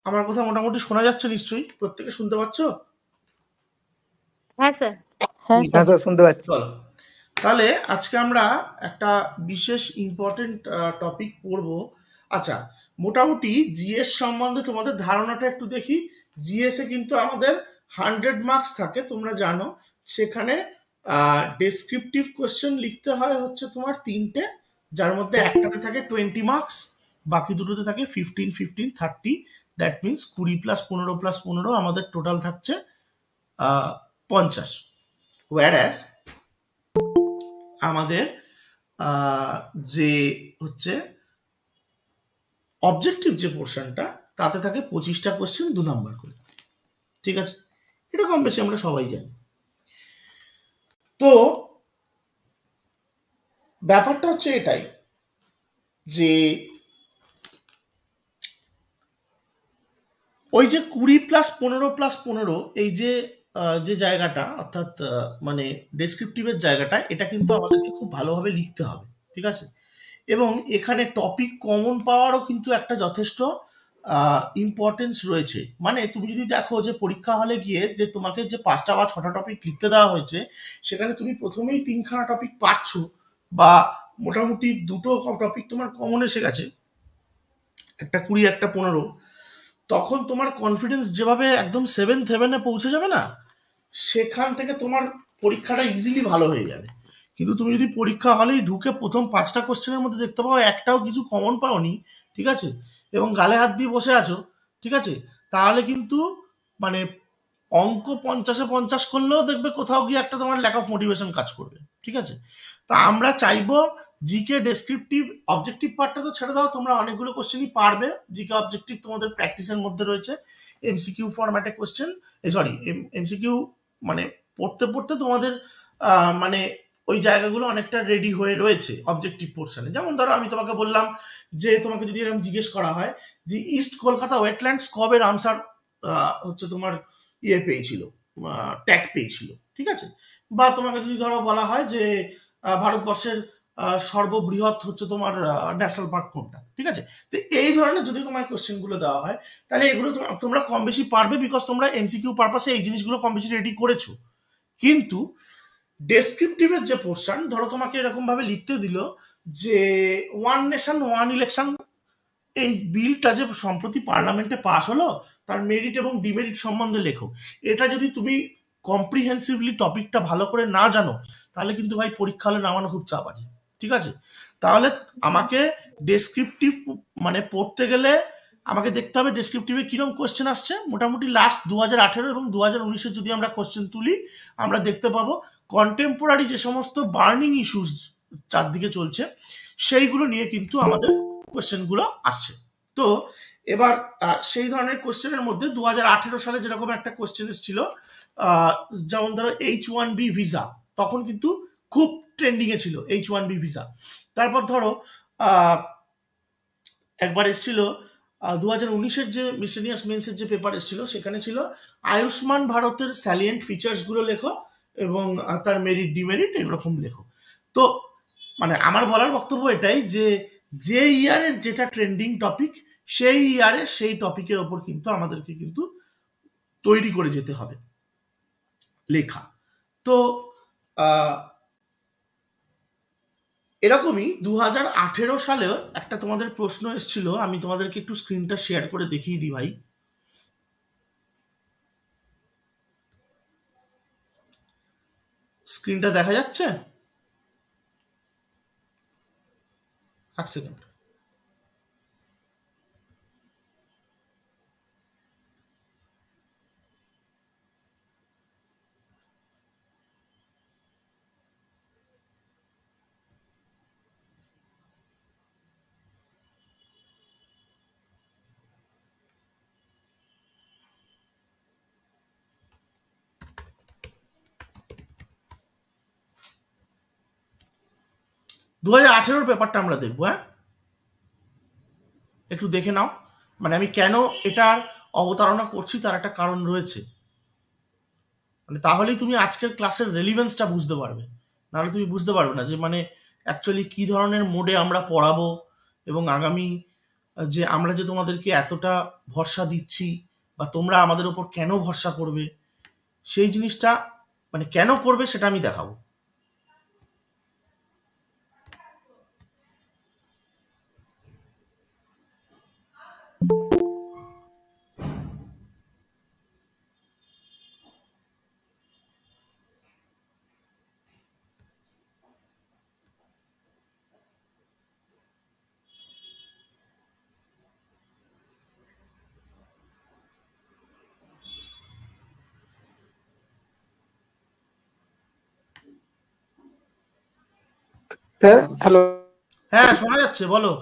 আমার কথা মোটামুটি শোনা যাচ্ছে নিশ্চয়ই? প্রত্যেকে শুনতে পাচ্ছ? হ্যাঁ স্যার। হ্যাঁ ঠিক স্যার আছে, শুনতে পাচ্ছি। চলো। তাহলে আজকে আমরা একটা বিশেষ ইম্পর্টেন্ট টপিক পড়বো। আচ্ছা, মোটামুটি জিএস সম্বন্ধে তোমাদের ধারণাটা একটু দেখি। জিএস এ কিন্তু আমাদের 100 মার্কস থাকে, তোমরা জানো। সেখানে ডেসক্রিপটিভ কোশ্চেন লিখতে হয় হচ্ছে তোমার 3টে, যার মধ্যে একটাতে থাকে 20 মার্কস, বাকি দুটোতে থাকে 15 15 30। দ্যাট মিনস 20 + 15 + 15 আমাদের টোটাল থাকছে 50। ওয়্যারাজ আমাদের যে হচ্ছে অবজেক্টিভ যে পোর্শনটা, তাতে থাকে 25টা কোশ্চেন 2 নাম্বার করে। ঠিক আছে, এটা কম বেশি আমরা সবাই জানি। তো ব্যাপারটা হচ্ছে এটাই যে ওই যে 20 + 15 + 15 এই যে যে জায়গাটা, অর্থাৎ মানে ডেসক্রিপটিভের জায়গাটা, এটা কিন্তু আমাদেরকে খুব ভালোভাবে লিখতে হবে। ঠিক আছে, এবং এখানে টপিক কমন পাওয়ারও কিন্তু একটা যথেষ্ট ইম্পর্টেন্স রয়েছে। মানে তুমি যদি দেখো যে পরীক্ষা হলে গিয়ে যে তোমাকে যে 5টা বা 6টা টপিক লিখতে দেওয়া হয়েছে, সেখানে তুমি প্রথমেই 3খানা টপিক পারছো, বা মোটামুটি দুটো টপিক তোমার কমন এসে গেছে, একটা 20 একটা 15, তখন তোমার কনফিডেন্স যেভাবে একদম 7 পৌঁছে যাবে না, সেখান থেকে তোমার পরীক্ষাটা ইজিলি ভালো হয়ে যাবে। কিন্তু তুমি যদি পরীক্ষা হলেই ঢুকে প্রথম 5টা কোশ্চেনের মধ্যে দেখতে পাও একটাও কিছু কমন পাওনি, ঠিক আছে, এবং গালে হাত দিয়ে বসে আছো, ঠিক আছে, তাহলে কিন্তু মানে অঙ্ক 50-এ 50 করলেও দেখবে কোথাও গিয়ে একটা তোমার ল্যাক অফ মোটিভেশন কাজ করবে। ঠিক আছে, তা আমরা চাইবো জিকে ডেসক্রিপটিভ অবজেক্টিভ পার্টটা তো ছেড়ে দাও, তোমরা অনেকগুলো কোশ্চেনই পারবে। জিকে অবজেক্টিভ তোমাদের প্র্যাকটিসের মধ্যে রয়েছে, এমসিকিউ ফরম্যাটে কোশ্চেন, সরি এমসিকিউ, মানে পড়তে পড়তে তোমাদের মানে ওই জায়গাগুলো অনেকটা রেডি হয়ে রয়েছে অবজেক্টিভ পোর্শনে। যেমন ধরো আমি তোমাকে বললাম যে তোমাকে যদি এরকম জিজ্ঞেস করা হয় যে ইস্ট কলকাতা ওয়েটল্যান্ডস কবে রামসার হচ্ছে তোমার ইয়ে পেয়েছিল, ট্যাগ পেয়েছিল, ঠিক আছে, বা তোমাকে যদি ধরো বলা হয় যে ভারতবর্ষের সর্ববৃহৎ হচ্ছে তোমার ন্যাশনাল পার্ক কোনটা, ঠিক আছে, তো এই ধরনের যদি তোমার কোশ্চেনগুলো দেওয়া হয়, তাহলে এগুলো তোমরা কম বেশি পারবে, বিকজ তোমরা এমসিকিউ পারপাসে এই জিনিসগুলো কম বেশি রেডি করেছো। কিন্তু ডেসক্রিপটিভের যে পোর্শন, ধরো তোমাকে এরকম ভাবে লিখতে দিল যে ওয়ান নেশন ওয়ান ইলেকশন, এই বিলটা যে সম্প্রতি পার্লামেন্টে পাস হলো, তার মেরিট এবং ডিমেরিট সম্বন্ধে লেখো। এটা যদি তুমি কম্প্রিহেন্সিভলি টপিকটা ভালো করে না জানো, তাহলে কিন্তু ভাই পরীক্ষা হলে নামানো খুব চাপ আছে। ঠিক আছে, তাহলে আমাকে ডেসক্রিপটিভ মানে পড়তে গেলে আমাকে দেখতে হবে ডেসক্রিপটিভে কিরকম কোশ্চেন আসছে। মোটামুটি লাস্ট 2018 এবং 2019 যদি আমরা কোশ্চেন তুলি, আমরা দেখতে পাবো কন্টেম্পোরারি যে সমস্ত বার্নিং ইস্যুস চারদিকে চলছে, সেইগুলো নিয়ে কিন্তু আমাদের কোশ্চেনগুলো আসছে। তো এবার সেই ধরনের কোশ্চেনের মধ্যে 2018 সালে যেরকম একটা কোশ্চেন এসেছিল, যেমন ধরো H1B ভিসা, তখন কিন্তু খুব ট্রেন্ডিং এ ছিল H1B ভিসা। তারপর ধরো একবার এসেছিল 2019-এর যে মিসেলিনিয়াস মেন্সের যে পেপার এসেছিল, সেখানে ছিল আয়ুষ্মান ভারতের স্যালিয়েন্ট ফিচার্স গুলো লেখো এবং তার মেরিট ডিমেরিট এরকম লেখো। তো মানে আমার বলার বক্তব্য এটাই যে যে ইয়ারের যেটা ট্রেন্ডিং টপিক, সেই ইয়ারে সেই টপিকের ওপর কিন্তু আমাদেরকে কিন্তু তৈরি করে যেতে হবে লেখা। তো এরকমই 2018 সালেও একটা তোমাদের প্রশ্ন এসেছিল, আমি তোমাদেরকে একটু স্ক্রিনটা শেয়ার করে দেখিয়ে দিই ভাই। স্ক্রিনটা দেখা যাচ্ছে? এক সেকেন্ড। দু 2018 পেপারটা আমরা দেখবো। হ্যাঁ, একটু দেখে নাও। মানে আমি কেন এটার অবতারণা করছি তার একটা কারণ রয়েছে, মানে তাহলেই তুমি আজকের ক্লাসের রেলিভেন্সটা বুঝতে পারবে, নাহলে তুমি বুঝতে পারবে না যে মানে অ্যাকচুয়ালি কি ধরনের মোডে আমরা পড়াবো এবং আগামী যে আমরা যে তোমাদেরকে এতটা ভরসা দিচ্ছি বা তোমরা আমাদের ওপর কেন ভরসা করবে, সেই জিনিসটা মানে কেন করবে সেটা আমি দেখাবো। হ্যাঁ, হ্যালো। হ্যাঁ, শোনা যাচ্ছে, বলো।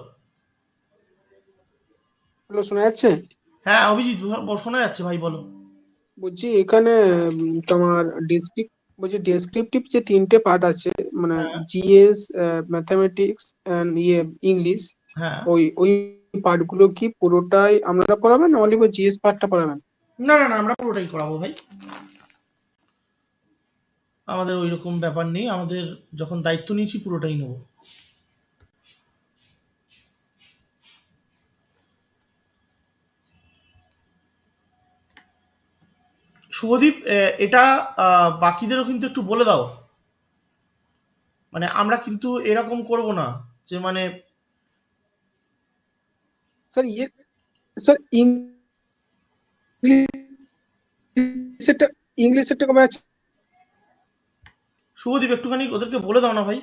হ্যালো, শোনা যাচ্ছে? হ্যাঁ অভিজিৎ, শোনা যাচ্ছে ভাই, বলো। বলছি এখানে তোমার ডেসক্রিপটিভ যে তিনটে পার্ট আছে, মানে হ্যাঁ, জিএস, ম্যাথামেটিক্স এন্ড ইংলিশ, হ্যাঁ। ওই পার্ট গুলো কি পুরোটাই আপনারা পড়াবেন, না অনলি জিএস পার্টটা পড়াবেন? না, না, না, আমরা পুরোটাই করাবো ভাই। আমাদের ওই রকম ব্যাপার নেই, আমাদের যখন দায়িত্ব নিয়েছি পুরোটাই নেব। শুভদীপ, এটা বাকিদেরও কিন্তু একটু বলে দাও। মানে আমরা কিন্তু এরকম করব না যে মানে স্যার স্যার ইংলিশেরটা ইংলিশেরটা কবে আছে? শুভদীপ একটুখানি ওদেরকে বলে দাও না ভাই।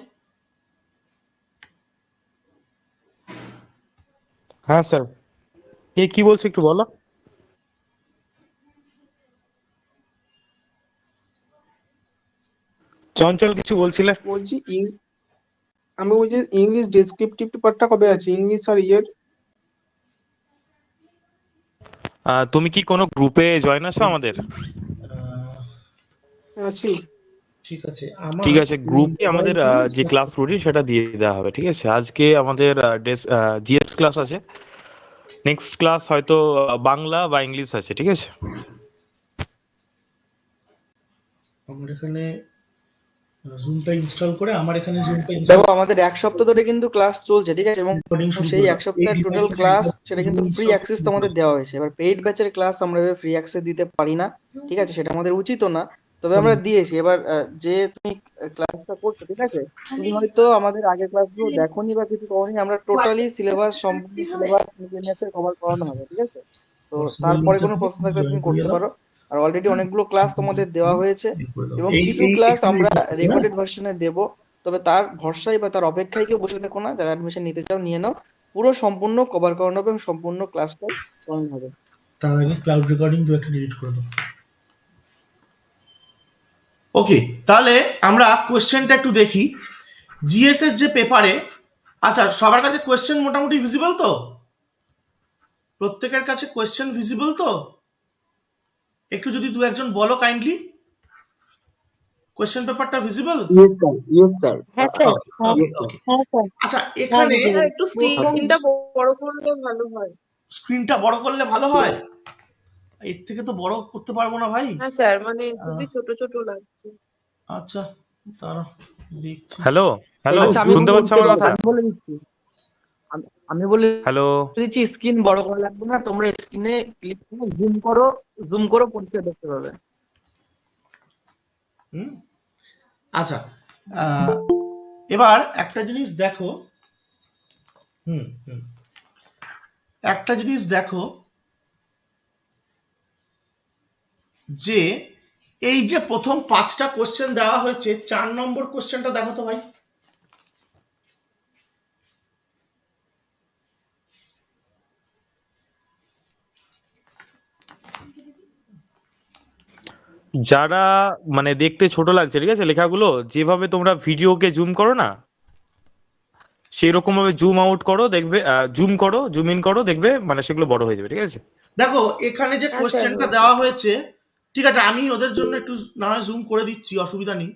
হ্যাঁ স্যার, কে কি বলছে একটু বলো। চঞ্চল কিছু বলছিলে। বলছি আমি বলছি ইংলিশ ডেসক্রিপটিভ পার্টটা কবে আছে, ইংলিশ আর ইয়ের? তুমি কি কোনো গ্রুপে জয়েন আছো আমাদের? আহ, আছি। ঠিক আছে, ঠিক আমার আছে, এই গ্রুপে মোবাইল আমাদের ফোনে যে ক্লাস রুটিন সেটা দিয়ে দেওয়া হবে। ঠিক আছে, আজকে আমাদের জিএস ক্লাস আছে, নেক্সট ক্লাস হয়তো বাংলা বা ইংলিশ আছে। ঠিক আছে, আমার এখানে জুমটা ইনস্টল করে আমার এখানে জুমটা দেখো ইনস্টল আমাদের এক সপ্তাহ ধরে কিন্তু ক্লাস চলছে, ঠিক আছে, এবং রেকর্ডিং শুরু সেই করে এক দাও। এই সপ্তাহের ডিভাইস টোটাল থেকে ক্লাস সেটা রেকর্ডিং কিন্তু ফ্রি ইনস্টল অ্যাক্সেস তোমাদের দেওয়া হয়েছে। এবার পেইড ব্যাচের ক্লাস আমরা এবার ফ্রি অ্যাক্সেস দিতে পারি না, ঠিক আছে, সেটা আমাদের উচিতও না, তবে আমরা দিয়েছি। এবার যে তুমি ক্লাসটা করছো, ঠিক আছে, তুমি হয়তো আমাদের আগের ক্লাসগুলো দেখোনি বা কিছু করোনি, আমরা টোটালি সিলেবাস, সম্পূর্ণ সিলেবাস মিসের কভার করানো হবে, ঠিক আছে। তো হোয়াটসঅ্যাপের তারপরে লিঙ্কটা কোনো থেকে প্রশ্ন থাকলে জয়েন তুমি করিয়ে করতে দাও। পারো। আর অলরেডি অনেকগুলো ক্লাস তোমাদের দেওয়া হয়েছে, এই করে দাও। এবং এই কিছু এই ক্লাস এখানে আমরা এই না? রেকর্ডেড ভার্সনে দেবো। তবে তার ভরসায় বা তার অপেক্ষায় কেউ বসে থেকো না, যারা অ্যাডমিশন নিতে চাও নিয়ে নাও, পুরো সম্পূর্ণ কভার করানো হবে এবং সম্পূর্ণ ক্লাসটাই করানো হবে। তার আগে ক্লাউড রেকর্ডিং দু একটা ডিলিট করে দাও। ওকে, তাহলে আমরা কোয়েশ্চেনটা একটু দেখি। জিএস এর যে পেপারে, আচ্ছা সবার কাছে কোয়েশ্চেন মোটামুটি ভিজিবল তো? প্রত্যেকের কাছে কোয়েশ্চেন ভিজিবল তো? একটু যদি দু একজন বলো কাইন্ডলি, কোয়েশ্চেন পেপারটা visible? Yes sir, yes sir. হ্যাঁ স্যার, হ্যাঁ ওকে, ইয়েস স্যার। ওকে। হ্যাঁ স্যার, আচ্ছা, হ্যাঁ এখানে ভিজিবল। স্যার একটু প্রথম স্ক্রিনটা বড় করলে ভালো হয়। স্ক্রিনটা বড় করলে ভালো হয়। এর থেকে তো বড় করতে পারবো না ভাই। হ্যাঁ স্যার, মানে আহ, খুবই ছোট ছোট লাগছে। আচ্ছা, তারা দেখছি। হ্যালো হ্যালো, আচ্ছা, আমি শুনতে পাচ্ছ বলতে আমার কথা? আমি বলে দিচ্ছি, আমি বলে হ্যালো, দিচ্ছি, স্ক্রিন বড় করা লাগবে না, তোমরা স্ক্রিনে ক্লিক করে জুম করো, পরিষ্কার দেখতে পাবে। হুম, আচ্ছা। আহ, এবার একটা জিনিস দেখো। হুম, হুম। একটা জিনিস দেখো যে এই যে প্রথম 5টা কোশ্চেন দেওয়া হয়েছে, 4 নম্বর কোশ্চেনটা দেখো তো ভাই। যারা মানে দেখতে ছোট লাগছে, ঠিক আছে, লেখাগুলো যেভাবে তোমরা ভিডিওকে জুম করো না, সেই রকম ভাবে জুম আউট করো, দেখবে জুম করো, জুম ইন করো, দেখবে মানে সেগুলো বড় হয়ে যাবে। ঠিক আছে, দেখো এখানে যে হ্যাঁ স্যার, কোশ্চেনটা হয়েছে। দেওয়া হয়েছে, ঠিক আছে, আমি ওদের জন্য একটু না হয় জুম করে দিচ্ছি, অসুবিধা নেই।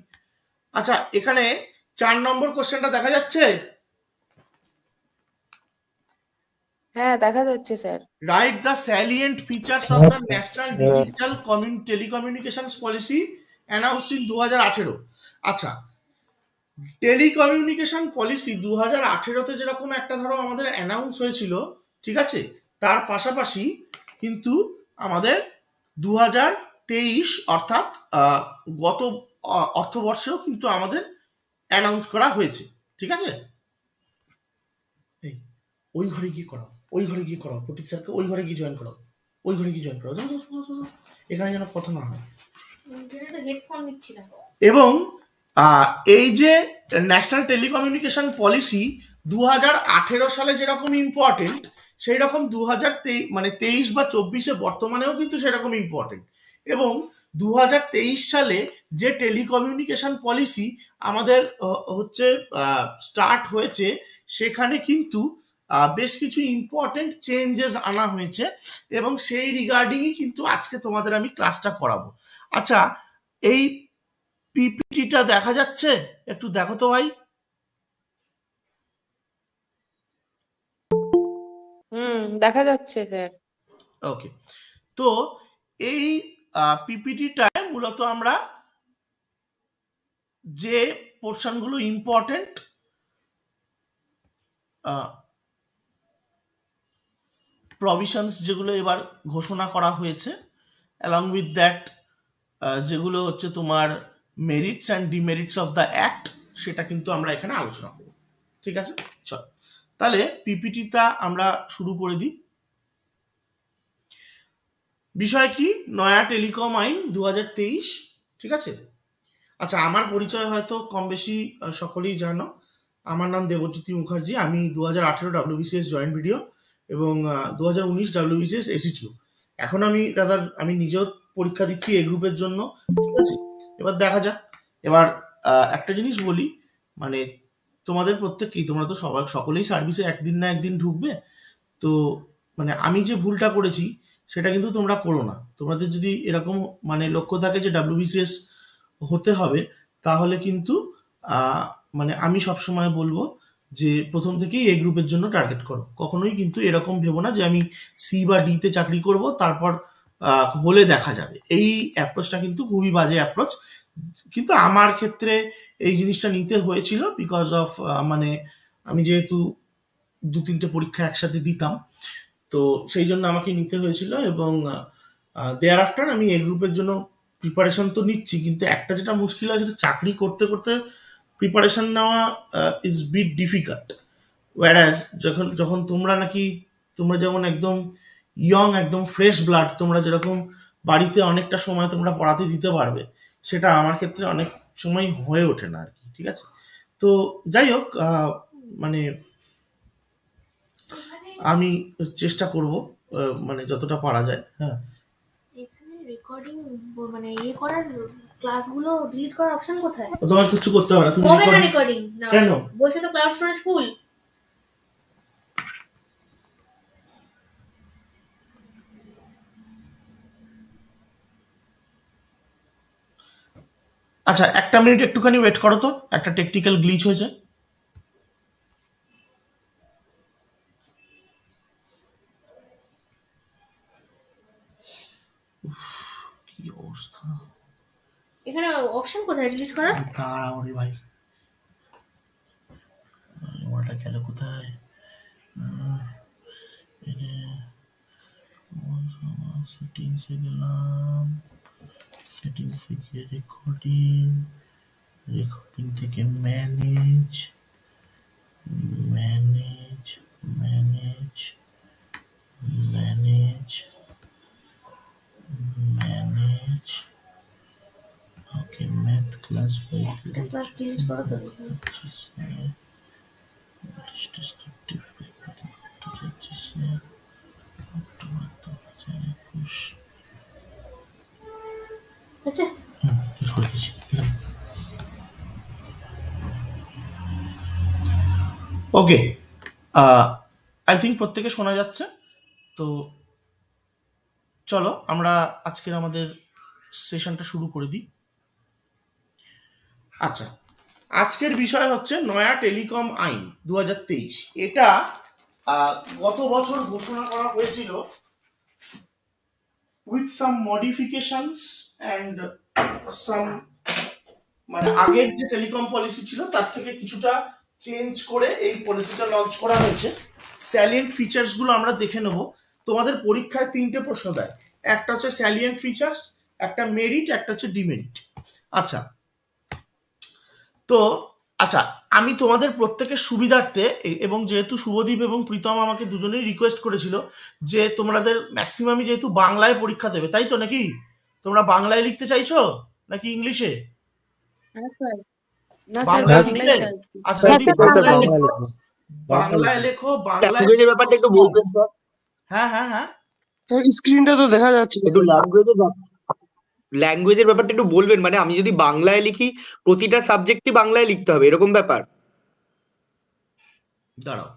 আচ্ছা, এখানে 4 নম্বর কোশ্চেনটা দেখা যাচ্ছে। হ্যাঁ দেখা যাচ্ছে sir. Write the salient features of the national digital telecommunications policy announced in 2018। আচ্ছা, টেলিকমিউনিকেশন পলিসি 2018তে যেরকম একটা ধরো আমাদের অ্যানাউন্স হয়েছিল, ঠিক আছে। তার পাশাপাশি কিন্তু আমাদের 2023 অর্থাৎ গত অর্থবর্ষেও কিন্তু আমাদের অ্যানাউন্স করা হয়েছে, ঠিক আছে। এই ওই ঘরে গিয়ে করাও, ওই ঘরে গিয়ে করাও, প্রতীক স্যারকে ওই ঘরে গিয়ে জয়েন করাও, ওই ঘরে গিয়ে জয়েন করাও, এখানে যেন কথা না হয়। এবং এই যে ন্যাশনাল টেলিকমিউনিকেশন পলিসি 2018 সালে যেরকম ইম্পর্টেন্ট, সেই রকম 2023 বা 24-এ বর্তমানেও কিন্তু সেরকম ইম্পর্টেন্ট। এবং 2023 সালে যে টেলিকমিউনিকেশন পলিসি আমাদের হচ্ছে স্টার্ট হয়েছে, সেখানে কিন্তু বেশ কিছু ইম্পর্টেন্ট চেঞ্জেস আনা হয়েছে এবং সেই রিগার্ডিংই কিন্তু আজকে তোমাদের আমি ক্লাসটা করাবো। আচ্ছা, এই পিপিটিটা দেখা যাচ্ছে? একটু দেখো তো ভাই। দেখা যাচ্ছে স্যার। ওকে, তো এই পিপিটিটায় মূলত আমরা যে পোর্শনগুলো ইম্পর্টেন্ট প্রভিশনস যেগুলো এবার ঘোষণা করা হয়েছে, অ্যালং উইথ দ্যাট যেগুলো হচ্ছে তোমার merits and demerits of the act, সেটা কিন্তু আমরা এখানে আলোচনা করব, ঠিক আছে। চল তাহলে পিপিটিটা আমরা শুরু করে দিই। বিষয় কি? নয়া টেলিকম আইন 2023, ঠিক আছে। আচ্ছা, আমার পরিচয় হয়তো কম বেশি সকলেই জানো। আমার নাম দেবজ্যোতি মুখার্জি। আমি 2018 WBCS জয়েন্ট ভিডিও এবং 2019 WBCS এসিটিও। এখন আমি নিজেও পরীক্ষা দিচ্ছি এই গ্রুপের জন্য, ঠিক আছে। এবার দেখা যাক। এবার একটা জিনিস বলি, মানে তোমাদের প্রত্যেককেই, তোমরা তো সকলেই সার্ভিসে একদিন না একদিন ঢুকবে, তো মানে আমি যে ভুলটা করেছি সেটা কিন্তু তোমরা করো না। তোমাদের যদি এরকম মানে লক্ষ্য থাকে যে WBCS হতে হবে, তাহলে কিন্তু মানে আমি সবসময় বলবো যে প্রথম থেকেই এই গ্রুপের জন্য টার্গেট করো। কখনোই কিন্তু এরকম ভেবো না যে আমি সি বা ডিতে চাকরি করব, তারপর হলে দেখা যাবে। এই অ্যাপ্রোচটা কিন্তু খুবই বাজে অ্যাপ্রোচ। কিন্তু আমার ক্ষেত্রে এই জিনিসটা নিতে হয়েছিল বিকজ অফ মানে আমি যেহেতু 2-3টে পরীক্ষা একসাথে দিতাম, তো সেই জন্য আমাকে নিতে হয়েছিল। এবং দেয়ার আফটার আমি এই গ্রুপের জন্য প্রিপারেশন তো নিচ্ছি, কিন্তু একটা যেটা মুশকিল হয়, সেটা চাকরি করতে করতে প্রিপারেশন নেওয়া ইজ বিট ডিফিকাল্ট। ওয়ারাজ যখন তোমরা যেমন একদম ইয়ং, একদম ফ্রেশ ব্লাড, তোমরা যেরকম বাড়িতে অনেকটা সময় তোমরা পড়াতে দিতে পারবে, সেটা আমার ক্ষেত্রে অনেক সময় হয়ে ওঠে না আর কি, ঠিক আছে। তো যাই হোক, মানে আমি চেষ্টা করব মানে যতটা পারা যায়। হ্যাঁ, এখানে রেকর্ডিং মানে করার ক্লাসগুলো ডিলিট করার অপশন কোথায়? তোমার কিছু করতে হবে না, তুমি হবে না রেকর্ডিং। না কেন? বলছে তো ক্লাউড স্টোরেজ ফুল। আচ্ছা, 1 মিনিট একটুখানি ওয়েট করো তো, একটা টেকনিক্যাল গ্লিচ হয়েছে। কি অবস্থা, এখানে অপশন কোথায় ডিলিট করার? দাঁড়াও রে ভাই, ওটা গেল কোথায়? সেটিংসে গেলাম, সেটিংসে গিয়ে রেকর্ডিং থেকে ম্যানেজ ওকে, ম্যাথ ক্লাস একটা ক্লাস ডিলিট করো তো। ডেসক্রিপটিভ আচ্ছা, ওকে, আই থিঙ্ক প্রত্যেকে শোনা যাচ্ছে। তো চলো আমরা আজকের আমাদের সেশনটা শুরু করে দিই। আচ্ছা, আজকের বিষয় হচ্ছে নয়া টেলিকম আইন 2023। এটা গত বছর ঘোষণা করা হয়েছিল with some modifications and some, মানে আগের যে টেলিকম পলিসি ছিল তার থেকে কিছুটা চেঞ্জ করে এই পলিসিটা লঞ্চ করা হয়েছে। স্যালিয়েন্ট ফিচার্সগুলো আমরা দেখে নেব। তোমাদের পরীক্ষায় 3টে প্রশ্ন দেয়, একটা হচ্ছে স্যালিয়েন্ট ফিচার্স, একটা মেরিট, একটা হচ্ছে ডিমেরিট। আচ্ছা, তো আচ্ছা, আমি তোমাদের প্রত্যেকের সুবিধার্থে এবং যেহেতু শুভদীপ এবং প্রীতম আমাকে দুজনেই রিকোয়েস্ট করেছিল যে তোমাদের ম্যাক্সিমামই যেহেতু বাংলায় পরীক্ষা দেবে, তাই তো নাকি? তোমরা বাংলায় লিখতে চাইছো নাকি ইংলিশে? হ্যাঁ স্যার, না স্যার বাংলায় বাংলায় লিখবে? চাইছি। আচ্ছা, হ্যাঁ যদি স্যার বাংলায় বাংলায় লেখো, লিখবো। বাংলায় লেখো, বাংলায় ল্যাঙ্গুয়েজের ব্যাপারটা একটু বলবেন স্যার? হ্যাঁ হ্যাঁ হ্যাঁ, স্যার স্ক্রিনটা তো দেখা যাচ্ছে না একটু স্যার। ল্যাঙ্গুয়েজের ব্যাপারটা একটু বলবেন, মানে আমি যদি বাংলায় লিখি প্রতিটা সাবজেক্টই বাংলায় লিখতে হবে এরকম ব্যাপার? দাঁড়াও।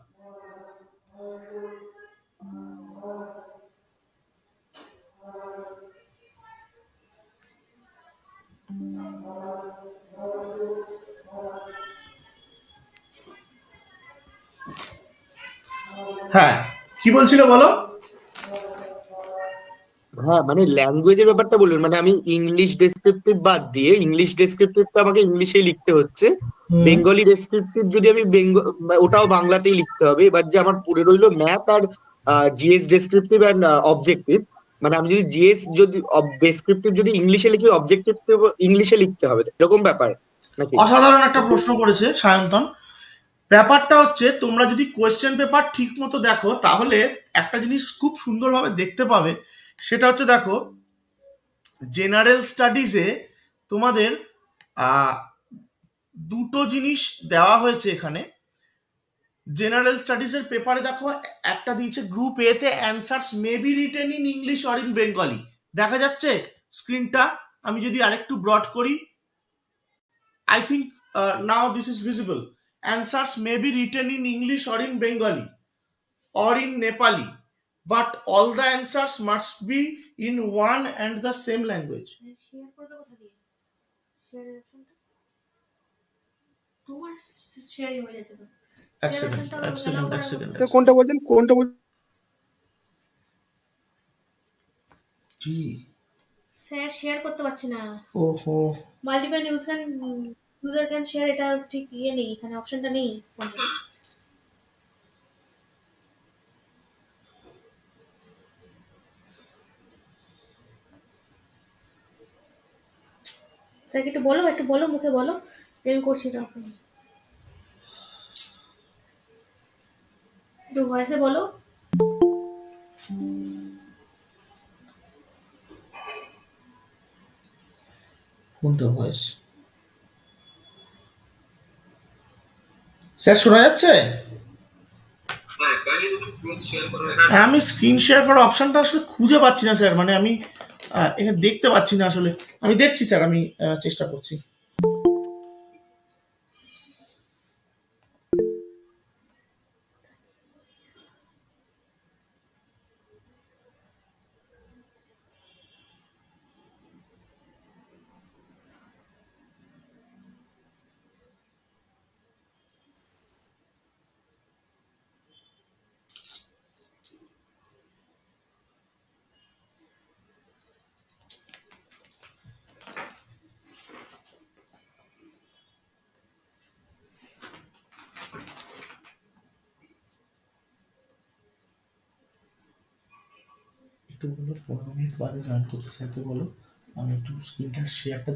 হ্যাঁ, কি বলছিল বলো? হ্যাঁ, মানে ল্যাঙ্গুয়েজের ব্যাপারটা বলবেন, মানে আমি ইংলিশ ডেসক্রিপটিভ বাদ দিয়ে, ইংলিশ ডেসক্রিপটিভটা আমাকে ইংলিশেই লিখতে হচ্ছে, হুম। বেঙ্গলি ডেসক্রিপটিভ যদি আমি ওটাও বাংলাতেই লিখতে হবে। এবার যে আমার পড়ে রইলো ম্যাথ আর জিএস ডেসক্রিপটিভ অ্যান্ড অবজেক্টিভ, মানে আমি যদি জিএস যদি ডেসক্রিপটিভ যদি ইংলিশে লিখি, অবজেক্টিভ ইংলিশে লিখতে হবে এরকম ব্যাপার নাকি? অসাধারণ একটা প্রশ্ন করেছে সায়ন্তন। ব্যাপারটা হচ্ছে, তোমরা যদি কোয়েশ্চেন পেপার ঠিক মতো দেখো তাহলে একটা জিনিস খুব সুন্দরভাবে দেখতে পাবে। সেটা হচ্ছে, দেখো, জেনারেল স্টাডিজে তোমাদের দুটো জিনিস দেওয়া হয়েছে এখানে। জেনারেল স্টাডিজের পেপারে দেখো একটা দিয়েছে গ্রুপ এ তে answers may be written in English or in Bengali. দেখা যাচ্ছে স্ক্রিনটা? আমি যদি আরেকটু ব্রড করি, I think now this is visible. Answers may be written in English or in Bengali or in Nepali, but all the answers must be in one and the same language. Share করবে কোথা দিয়ে? শেয়ারের অপশনটা তোমার sharing হয়ে যাচ্ছে তো। এক সেকেন্ড। কোনটা বলছেন? জি, স্যার শেয়ার করতে পারছি না। ওহো, মাল্টিপল ইউজার ক্যান শেয়ার, এটা ঠিক ইয়ে নেই, এখানে অপশনটা নেই ফোনে। স্যার একটু বলো, মুখে বলো যে আমি করছি এটা। একটু ভয়েসে বলো। কোনটা ভয়েস? স্যার শোনা যাচ্ছে? আমি স্ক্রিন শেয়ার করার অপশনটা আসলে খুঁজে পাচ্ছি না স্যার, মানে আমি এখানে দেখতে পাচ্ছি না আসলে। আমি দেখছি স্যার, আমি চেষ্টা করছি। একটু বলো, 15 মিনিট বাদে জয়েন করতে স্যার, তো বলো। আমি একটু স্ক্রিনটা শেয়ারটা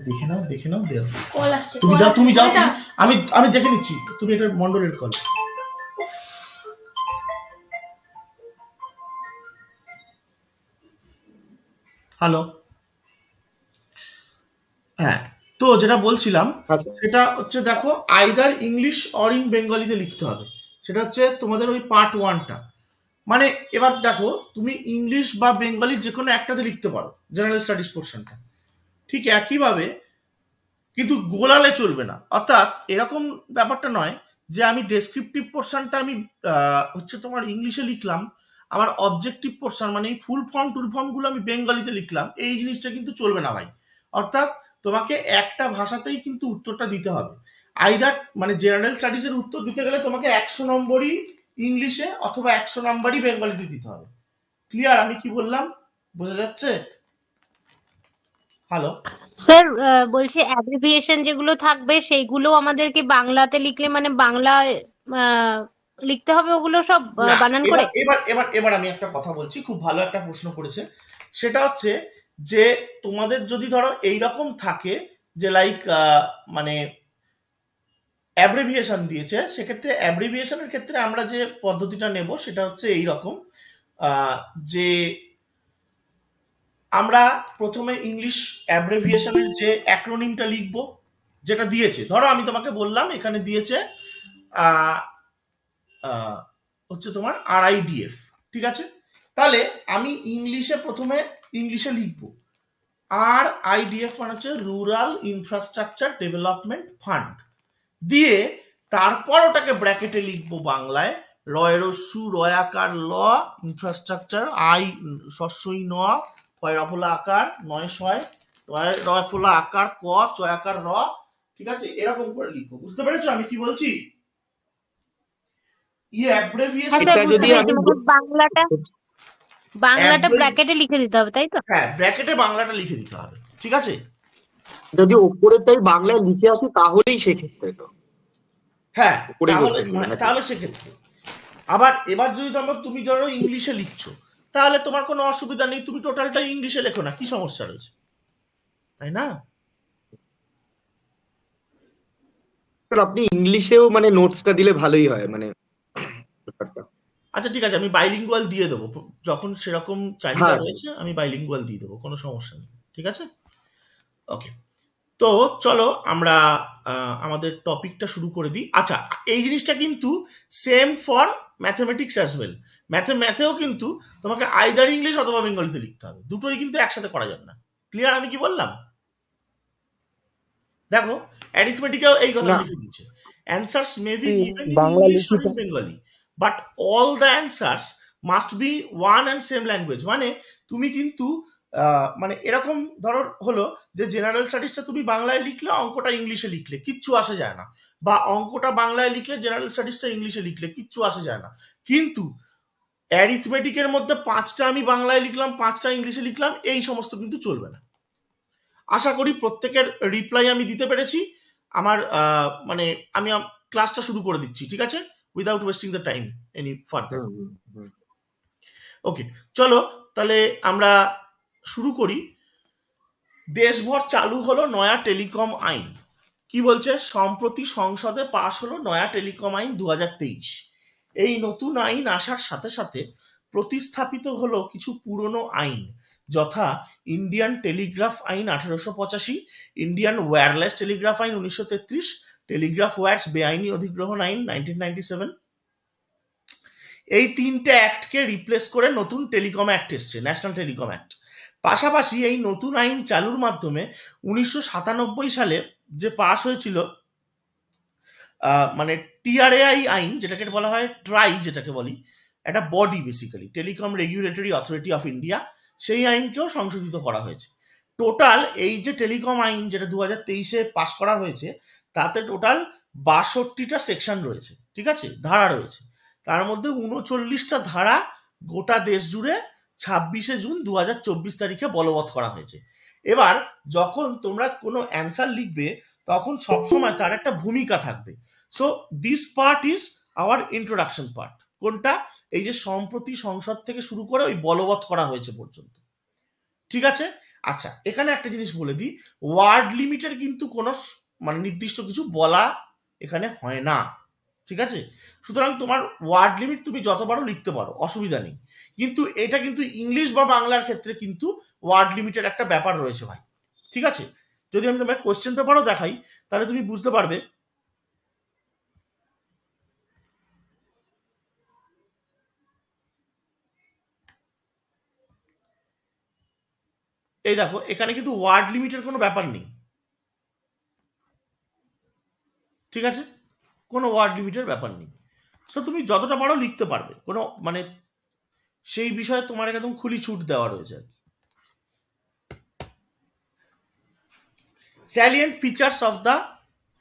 দেখে নাও দেও। কল আসছে, তুমি যাও, আমি দেখে নিচ্ছি। তুমি এটা মন্ডলের কল। হ্যালো, হ্যাঁ, তো যেটা বলছিলাম সেটা হচ্ছে, দেখো, আইদার ইংলিশ অর ইন বেঙ্গলিতে লিখতে হবে। সেটা হচ্ছে তোমাদের ওই পার্ট 1টা। মানে এবার দেখো, তুমি ইংলিশ বা বেঙ্গলি যে কোনো একটাতে লিখতে পারো জেনারেল স্টাডিজ পোর্শনটা, ঠিক একইভাবে, কিন্তু গোলালে চলবে না। অর্থাৎ এরকম ব্যাপারটা নয় যে আমি ডেসক্রিপটিভ পোর্শনটা আমি হচ্ছে তোমার ইংলিশে লিখলাম, আবার অবজেক্টিভ পোর্শন মানে ফুল ফর্ম টুল ফর্মগুলো আমি বেঙ্গলিতে লিখলাম, এই জিনিসটা কিন্তু চলবে না ভাই। অর্থাৎ তোমাকে একটা ভাষাতেই কিন্তু উত্তরটা দিতে হবে। আইদার মানে জেনারেল স্টাডিজের উত্তর দিতে গেলে তোমাকে 100 নম্বরই ইংলিশে অথবা 100 নম্বরই বেঙ্গলিতে দিতে হবে। ক্লিয়ার আমি কি বললাম? বোঝা যাচ্ছে? হ্যালো স্যার, বলছি অ্যাব্রিভিয়েশন যেগুলো থাকবে সেইগুলো আমাদেরকে বাংলাতে লিখলে মানে বাংলা লিখতে হবে ওগুলো সব না, বানান এবার করে? এবার এবার এবার আমি একটা কথা বলছি, খুব ভালো একটা প্রশ্ন করেছে। সেটা হচ্ছে যে তোমাদের যদি ধরো এইরকম থাকে যে লাইক মানে অ্যাব্রিভিয়েশন দিয়েছে, সেক্ষেত্রে অ্যাব্রিভিয়েশনের ক্ষেত্রে আমরা যে পদ্ধতিটা নেব সেটা হচ্ছে এই রকম, যে আমরা প্রথমে ইংলিশ অ্যাব্রিভিয়েশনের যে অ্যাক্রোনিমটা লিখব, যেটা দিয়েছে, ধরো আমি তোমাকে বললাম এখানে দিয়েছে আহ, আহ, হচ্ছে তোমার RIDF, ঠিক আছে? তাহলে আমি ইংলিশে প্রথমে ইংলিশে লিখব RIDF, মানে হচ্ছে রুরাল ইনফ্রাস্ট্রাকচার ডেভেলপমেন্ট ফান্ড, দিয়ে তারপর ওটাকে ব্র্যাকেটে লিখবো বাংলায় রয়রস্যু রয়াকার ল ইনফ্রাস্ট্রাকচার শস্যই ন ফয়রাফলা আকার নয় শয় রয়ফলা আকার ক চয়াকার র, ঠিক আছে? এরকম করে লিখবো। বুঝতে পেরেছো আমি কি বলছি? হ্যাঁ অ্যাব্রিভিয়েশন স্যার, এটা বুঝতে যদি পেরেছি, আমি মানে বাংলাটা ব্র্যাকেটে লিখে দিতে হবে, তাই তো? হ্যাঁ, ব্র্যাকেটে বাংলাটা লিখে দিতে হবে, ঠিক আছে? যদি ওপরেরটাই বাংলায় লিখে আসি তাহলেই সেক্ষেত্রে তো হ্যাঁ, ওপরেই তাহলে বসে দিবে নাকি? তাহলে সেক্ষেত্রে আবার এবার যদি তুমি ধরো ইংলিশে লিখছো, তাহলে তোমার কোনো অসুবিধা নেই, তুমি টোটালটা ইংলিশে লেখো না, কি সমস্যা রয়েছে, তাই না? স্যার, আপনি ইংলিশেও মানে নোটসটা দিলে ভালোই হয়, মানে ব্যাপারটা। আচ্ছা ঠিক আছে, আমি বাইলিঙ্গুয়াল দিয়ে দেবো, যখন সেরকম চাহিদা হ্যাঁ রয়েছে আমি বাইলিঙ্গুয়াল দিয়ে দেবো, কোনো সমস্যা নেই, ঠিক আছে? ওকে, তো চলো আমরা আমাদের টপিকটা শুরু করে দিই। আচ্ছা, এই জিনিসটা কিন্তু same for mathematics as well. ম্যাথেও কিন্তু তোমাকে আইদার ইংলিশ অথবা বেঙ্গলিতে লিখতে হবে, দুটোই কিন্তু একসাথে করা যাবে না। ক্লিয়ার আমি কি বললাম? দেখো, অ্যারিথমেটিকেও এই কথা না লিখে দিচ্ছে, answers may be given in Bangla English or লিখিত in Bengali but all the answers must be one and same language. মানে তুমি কিন্তু মানে এরকম ধরো হলো যে জেনারেল স্টাডিজটা তুমি বাংলায় লিখলে, অঙ্কটা ইংলিশে লিখলে কিচ্ছু আসে যায় না, বা অঙ্কটা বাংলায় লিখলে জেনারেল স্টাডিজটা ইংলিশে লিখলে কিচ্ছু আসে যায় না। কিন্তু অ্যারিথমেটিকের মধ্যে 5টা আমি বাংলায় লিখলাম, 5টা ইংলিশে লিখলাম, এই সমস্ত কিন্তু চলবে না। আশা করি প্রত্যেকের রিপ্লাই আমি দিতে পেরেছি। আমার মানে আমি ক্লাসটা শুরু করে দিচ্ছি, ঠিক আছে? Without wasting the time any further. Okay, চলো তাহলে আমরা শুরু করি। দেশভর চালু হলো নয়া টেলিকম আইন। কি বলছে? সম্প্রতি সংসদে পাশ হলো নয়া টেলিকম আইন 2023। এই নতুন আইন আসার সাথে সাথে প্রতিস্থাপিত হলো কিছু পুরনো আইন, যথা ইন্ডিয়ান টেলিগ্রাফ আইন 1885, ইন্ডিয়ান ওয়্যারলেস টেলিগ্রাফ আইন 1933, টেলিগ্রাফ ওয়্যার্স বেআইনি অধিগ্রহণ আইন 1997। এই 3টে অ্যাক্টকে রিপ্লেস করে নতুন টেলিকম অ্যাক্ট এসছে, ন্যাশনাল টেলিকম অ্যাক্ট। পাশাপাশি এই নতুন আইন চালুর মাধ্যমে 1997 সালে যে পাস হয়েছিল মানে TRAI আইন, যেটাকে বলা হয় ট্রাই, যেটাকে বলি একটা body basically, telecom regulatory authority of India, সেই আইনকেও সংশোধিত করা হয়েছে। টোটাল এই যে টেলিকম আইন যেটা 2023-এ পাস করা হয়েছে, তাতে টোটাল 62টা সেকশন রয়েছে, ঠিক আছে, ধারা রয়েছে। তার মধ্যে 39টা ধারা গোটা দেশ জুড়ে 26শে জুন 2024 তারিখে বলবৎ করা হয়েছে। এবার যখন তোমরা কোনো অ্যান্সার লিখবে, তখন সবসময় তার একটা ভূমিকা থাকবে। So this part is our introduction part. কোনটা? এই যে সম্প্রতি সংসদ থেকে শুরু করে ওই বলবৎ করা হয়েছে পর্যন্ত, ঠিক আছে? আচ্ছা, এখানে একটা জিনিস বলে দিই, ওয়ার্ড লিমিটের কিন্তু কোনো মানে নির্দিষ্ট কিছু বলা এখানে হয় না, ঠিক আছে? সুতরাং তোমার ওয়ার্ড লিমিট তুমি যতবারও লিখতে পারো, অসুবিধা নেই। কিন্তু এটা কিন্তু ইংলিশ বা বাংলার ক্ষেত্রে কিন্তু ওয়ার্ড লিমিটের একটা ব্যাপার রয়েছে ভাই, ঠিক আছে? যদি আমি তোমার কোয়েশ্চেন পেপারও দেখাই, তাহলে তুমি বুঝতে পারবে। এই দেখো, এখানে কিন্তু ওয়ার্ড লিমিটের কোনো ব্যাপার নেই, ঠিক আছে? কোনো ওয়ার্ড লিমিটের ব্যাপার নেই। সো তুমি যতটা পারো লিখতে পারবে, কোনো মানে সেই বিষয়ে তোমার একদম খুলি ছুট দেওয়া রয়েছে। Salient features of the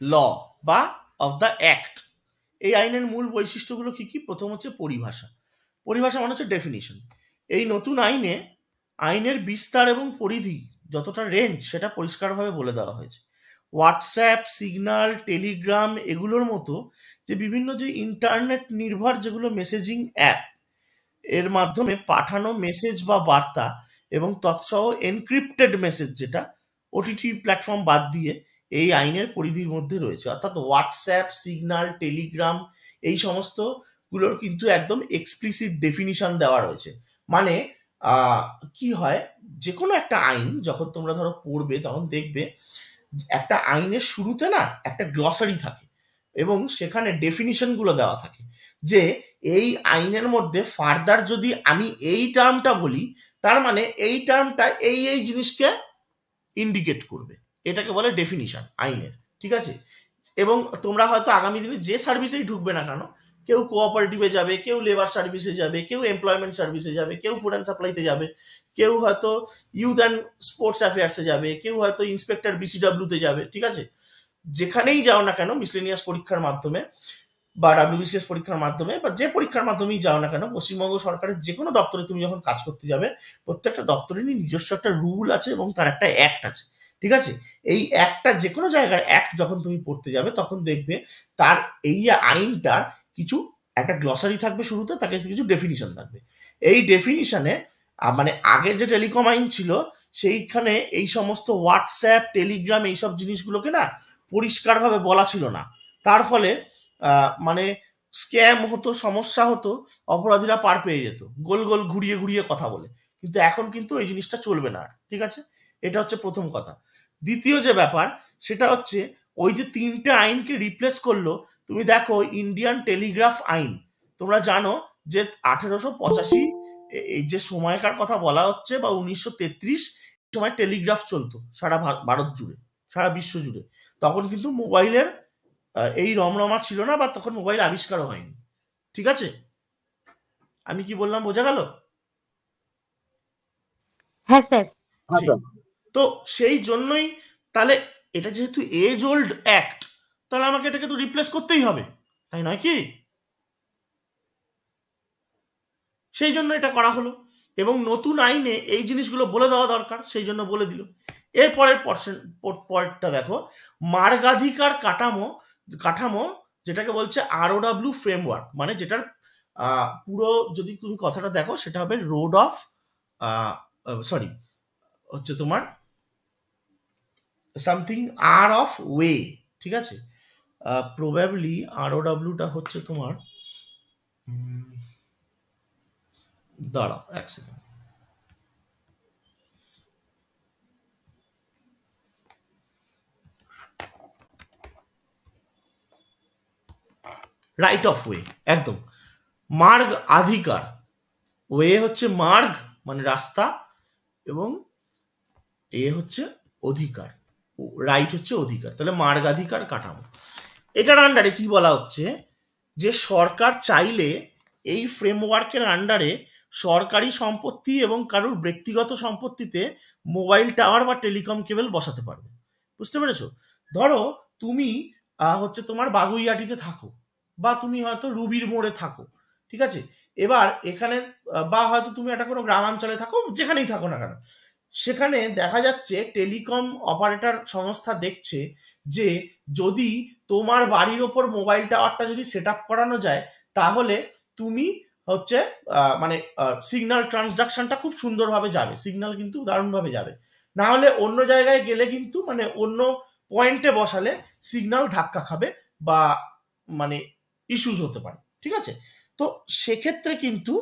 law বা অফ দ্য অ্যাক্ট। এই আইনের মূল বৈশিষ্ট্যগুলো কি কি? প্রথম হচ্ছে পরিভাষা। পরিভাষা মানে হচ্ছে ডেফিনিশন। এই নতুন আইনে আইনের বিস্তার এবং পরিধি, যতটা রেঞ্জ, সেটা পরিষ্কারভাবে বলে দেওয়া হয়েছে। হোয়াটসঅ্যাপ, সিগন্যাল, টেলিগ্রাম এগুলোর মতো যে বিভিন্ন যে ইন্টারনেট নির্ভর যেগুলো মেসেজিং অ্যাপ, এর মাধ্যমে পাঠানো মেসেজ বা বার্তা এবং তৎসহ এনক্রিপ্টেড মেসেজ, যেটা ওটিটি প্ল্যাটফর্ম বাদ দিয়ে এই আইনের পরিধির মধ্যে রয়েছে। অর্থাৎ হোয়াটসঅ্যাপ, সিগন্যাল, টেলিগ্রাম এই সমস্ত গুলোর কিন্তু একদম এক্সপ্লিসিট ডেফিনিশন দেওয়া রয়েছে। মানে কি হয়, যে কোনো একটা আইন যখন তোমরা ধরো পড়বে তখন দেখবে একটা আইনের শুরুতে না একটা গ্লসারি থাকে এবং সেখানে ডেফিনিশন গুলো দেওয়া থাকে যে এই আইনের মধ্যে ফার্দার যদি আমি এই টার্মটা বলি তার মানে এই টার্মটা এই এই জিনিসকে ইন্ডিকেট করবে, এটাকে বলে ডেফিনিশন আইনের, ঠিক আছে। এবং তোমরা হয়তো আগামী দিনে যে সার্ভিসেই ঢুকবে না কেন, কেউ কোঅপারেটিভে যাবে, কেউ লেবার সার্ভিসে যাবে, কেউ এমপ্লয়মেন্ট সার্ভিসে যাবে, কেউ ফুড অ্যান্ড সাপ্লাইতে যাবে, কেউ হয়তো ইউথ অ্যান্ড স্পোর্টস অ্যাফেয়ার্সে যাবে, কেউ হয়তো ইন্সপেক্টর বিসিডব্লিউতে যাবে, ঠিক আছে। যেখানেই যাও না কেন মিসলেনিয়াস পরীক্ষার মাধ্যমে বা ডাব্লিউবিসিএস পরীক্ষার মাধ্যমে বা যে পরীক্ষার মাধ্যমেই যাও না কেন, পশ্চিমবঙ্গ সরকারের যে কোনো দপ্তরে তুমি যখন কাজ করতে যাবে, প্রত্যেকটা দপ্তরেরই নিজস্ব একটা রুল আছে এবং তার একটা অ্যাক্ট আছে, ঠিক আছে। এই অ্যাক্টটা যে কোনো জায়গার অ্যাক্ট যখন তুমি পড়তে যাবে তখন দেখবে তার এই আইনটার কিছু একটা গ্লসারি থাকবে শুরুতে, তাকে কিছু ডেফিনিশন থাকবে। এই ডেফিনিশনে মানে আগে যে টেলিকম আইন ছিল সেইখানে এই সমস্ত হোয়াটসঅ্যাপ, টেলিগ্রাম এইসব জিনিসগুলোকে না পরিষ্কারভাবে বলা ছিল না, তার ফলে মানে স্ক্যাম হতো, সমস্যা হতো, অপরাধীরা পার পেয়ে যেত গোল গোল ঘুরিয়ে ঘুরিয়ে কথা বলে। কিন্তু এখন কিন্তু এই জিনিসটা চলবে না, ঠিক আছে। এটা হচ্ছে প্রথম কথা। দ্বিতীয় যে ব্যাপার সেটা হচ্ছে ওই যে তিনটে আইনকে রিপ্লেস করলো। তুমি দেখো ইন্ডিয়ান টেলিগ্রাফ আইন, তোমরা জানো যে 1885 এই যে সময়কার কথা বলা হচ্ছে বা 1933 সময় টেলিগ্রাফ চলতো সারা ভারত জুড়ে, সারা বিশ্ব জুড়ে। তখন কিন্তু মোবাইলের এই রমরমা ছিল না বা তখন মোবাইল আবিষ্কারও হয়নি, ঠিক আছে। আমি কি বললাম বোঝা গেল? হ্যাঁ স্যার। তো সেই জন্যই তাহলে এটা যেহেতু এজ ওল্ড অ্যাক্ট, তাহলে আমাকে এটাকে তো রিপ্লেস করতেই হবে, তাই নয় কি? সেই জন্য এটা করা হলো এবং নতুন আইনে এই জিনিসগুলো বলে দেওয়া দরকার, সেই জন্য বলে দিল। এরপরের পরেরটা দেখো, মার্গাধিকার কাঠামো যেটাকে বলছে ROW ফ্রেমওয়ার্ক, মানে যেটার পুরো যদি তুমি কথাটা দেখো সেটা হবে রোড অফ সরি হচ্ছে তোমার সামথিং আর অফ ওয়ে, ঠিক আছে। প্রবাবলি ROWটা হচ্ছে তোমার, দাঁড়াও এক সেকেন্ড, রাইট অফ ওয়ে, একদম মার্গ আধিকার। ওয়ে হচ্ছে মার্গ মানে রাস্তা এবং এ হচ্ছে অধিকার, রাইট হচ্ছে অধিকার, তাহলে মার্গাধিকার কাঠামো। এটার আন্ডারে কি বলা হচ্ছে যে সরকার চাইলে এই ফ্রেমওয়ার্কের আন্ডারে সরকারি সম্পত্তি এবং কারোর ব্যক্তিগত সম্পত্তিতে মোবাইল টাওয়ার বা টেলিকম কেবল বসাতে পারবে। বুঝতে পেরেছো? ধরো তুমি হচ্ছে তোমার বাগুইয়াটিতে থাকো বা তুমি হয়তো রুবির মোড়ে থাকো, ঠিক আছে। এবার এখানে বা হয়তো তুমি একটা কোনো গ্রামাঞ্চলে থাকো, যেখানেই থাকো না কেন, সেখানে দেখা যাচ্ছে টেলিকম অপারেটর সংস্থা দেখছে যে যদি তোমার বাড়ির ওপর মোবাইল টাওয়ারটা যদি সেট আপ করানো যায় তাহলে তুমি হচ্ছে মানে সিগন্যাল ট্রান্সডাকশনটা খুব সুন্দরভাবে যাবে, সিগন্যাল কিন্তু দারুণভাবে যাবে। না হলে অন্য জায়গায় গেলে কিন্তু মানে অন্য পয়েন্টে বসালে সিগন্যাল ধাক্কা খাবে বা মানে ইস্যুস হতে পারে, ঠিক আছে। তো সেক্ষেত্রে কিন্তু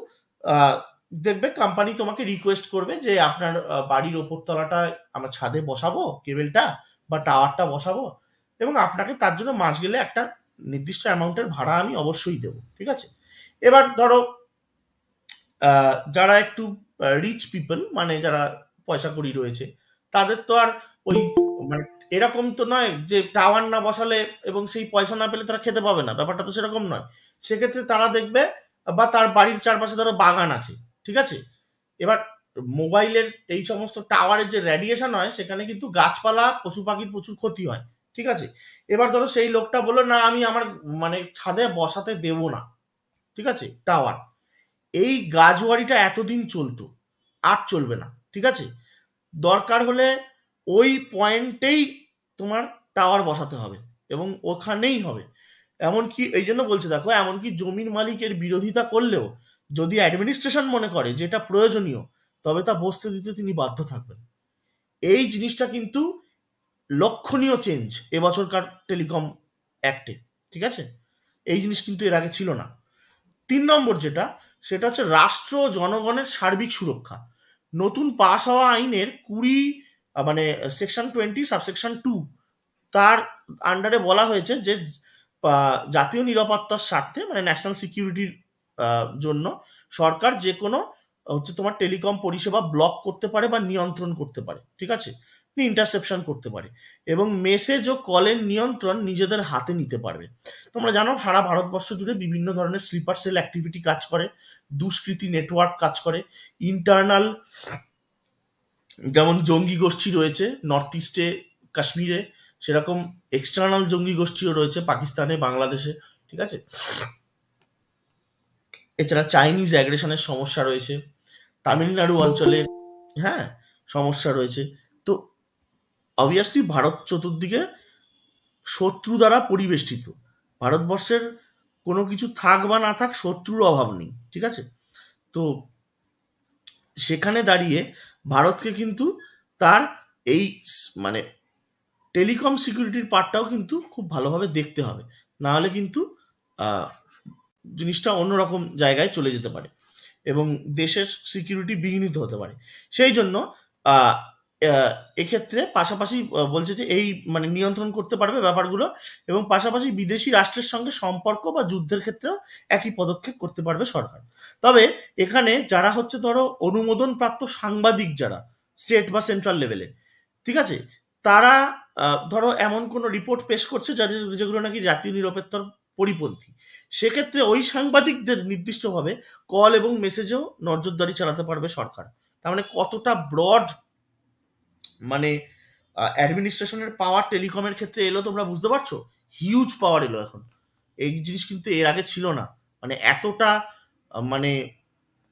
দেখবে কোম্পানি তোমাকে রিকোয়েস্ট করবে যে আপনার বাড়ির ওপর তলাটা আমরা ছাদে বসাবো কেবেলটা বা টাওয়ারটা বসাবো এবং আপনাকে তার জন্য মাস গেলে একটা নির্দিষ্ট অ্যামাউন্টের ভাড়া আমি অবশ্যই দেবো, ঠিক আছে। এবার ধরো যারা একটু রিচ পিপল মানে যারা পয়সা কড়ি রয়েছে তাদের তো আর ওই মানে এরকম তো নয় যে টাওয়ার না বসালে এবং সেই পয়সা না পেলে তারা খেতে পাবে না, ব্যাপারটা তো সেরকম নয়। সেক্ষেত্রে তারা দেখবে বা তার বাড়ির চারপাশে ধরো বাগান আছে, ঠিক আছে। এবার মোবাইলের এই সমস্ত টাওয়ারের যে রেডিয়েশন হয় সেখানে কিন্তু গাছপালা পশু পাখির প্রচুর ক্ষতি হয়, ঠিক আছে। এবার ধরো সেই লোকটা বললো না আমি আমার মানে ছাদে বসাতে দেব না, ঠিক আছে, টাওয়ার। এই গাছওয়ারিটা এতদিন চলতো, আর চলবে না, ঠিক আছে। দরকার হলে ওই পয়েন্টেই তোমার টাওয়ার বসাতে হবে এবং ওখানেই হবে। এমনকি এই জন্য বলছে দেখো, এমনকি জমির মালিকের বিরোধিতা করলেও যদি অ্যাডমিনিস্ট্রেশন মনে করে যে এটা প্রয়োজনীয়, তবে তা বসতে দিতে তিনি বাধ্য থাকবেন। এই জিনিসটা কিন্তু লক্ষণীয় চেঞ্জ এবছরকার টেলিকম অ্যাক্টে, ঠিক আছে? এই জিনিস কিন্তু এর আগে ছিল না। 3 নম্বর যেটা, সেটা হচ্ছে রাষ্ট্র ও জনগণের সার্বিক সুরক্ষা। নতুন পাস হওয়া আইনের 20 মানে সেকশন 20 সাবসেকশন 2 তার আন্ডারে বলা হয়েছে যে জাতীয় নিরাপত্তার স্বার্থে মানে ন্যাশনাল সিকিউরিটির জন্য সরকার যে কোনো হচ্ছে তোমার টেলিকম পরিষেবা ব্লক করতে পারে বা নিয়ন্ত্রণ করতে পারে, ঠিক আছে, ইন্টারসেপশন করতে পারে এবং মেসেজ ও কলের নিয়ন্ত্রণ নিজেদের হাতে নিতে পারবে। তোমরা জানো সারা ভারতবর্ষ জুড়ে বিভিন্ন ধরনের স্লিপার সেল অ্যাক্টিভিটি কাজ করে, দুষ্কৃতী নেটওয়ার্ক কাজ করে, ইন্টারনাল যেমন জঙ্গি গোষ্ঠী রয়েছে নর্থ ইস্টে কাশ্মীরে, সেরকম এক্সটার্নাল জঙ্গি গোষ্ঠীও রয়েছে পাকিস্তানে, বাংলাদেশে, ঠিক আছে। এছাড়া চাইনিজ অ্যাগ্রেশনের সমস্যা রয়েছে, তামিলনাড়ু অঞ্চলে হ্যাঁ সমস্যা রয়েছে। তো অবভিয়াসলি ভারত চতুর্দিকে শত্রু দ্বারা পরিবেষ্টিত, ভারতবর্ষের কোনো কিছু থাক বা না থাক শত্রুর অভাব নেই, ঠিক আছে। তো সেখানে দাঁড়িয়ে ভারতকে কিন্তু তার এই মানে টেলিকম সিকিউরিটির পার্টটাও কিন্তু খুব ভালোভাবে দেখতে হবে, না হলে কিন্তু জিনিসটা অন্যরকম জায়গায় চলে যেতে পারে এবং দেশের সিকিউরিটি বিঘ্নিত হতে পারে। সেই জন্য এক্ষেত্রে পাশাপাশি বলছে যে এই মানে নিয়ন্ত্রণ করতে পারবে ব্যাপারগুলো এবং পাশাপাশি বিদেশি রাষ্ট্রের সঙ্গে সম্পর্ক বা যুদ্ধের ক্ষেত্রেও একই পদক্ষেপ করতে পারবে সরকার। তবে এখানে যারা হচ্ছে ধরো অনুমোদন প্রাপ্ত সাংবাদিক, যারা স্টেট বা সেন্ট্রাল লেভেলে, ঠিক আছে, তারা ধরো এমন কোনো রিপোর্ট পেশ করছে যেগুলো নাকি জাতীয় নিরাপত্তার পরিপন্থী, সেক্ষেত্রে ওই সাংবাদিকদের নির্দিষ্টভাবে কল এবং মেসেজেও নজরদারি চালাতে পারবে সরকার। তার মানে কতটা ব্রড মানে অ্যাডমিনিস্ট্রেশনের পাওয়ার টেলিকমের ক্ষেত্রে এলো তোমরা বুঝতে পারছো? হিউজ পাওয়ার এলো এখন, এই জিনিস কিন্তু এর আগে ছিল না, মানে এতটা মানে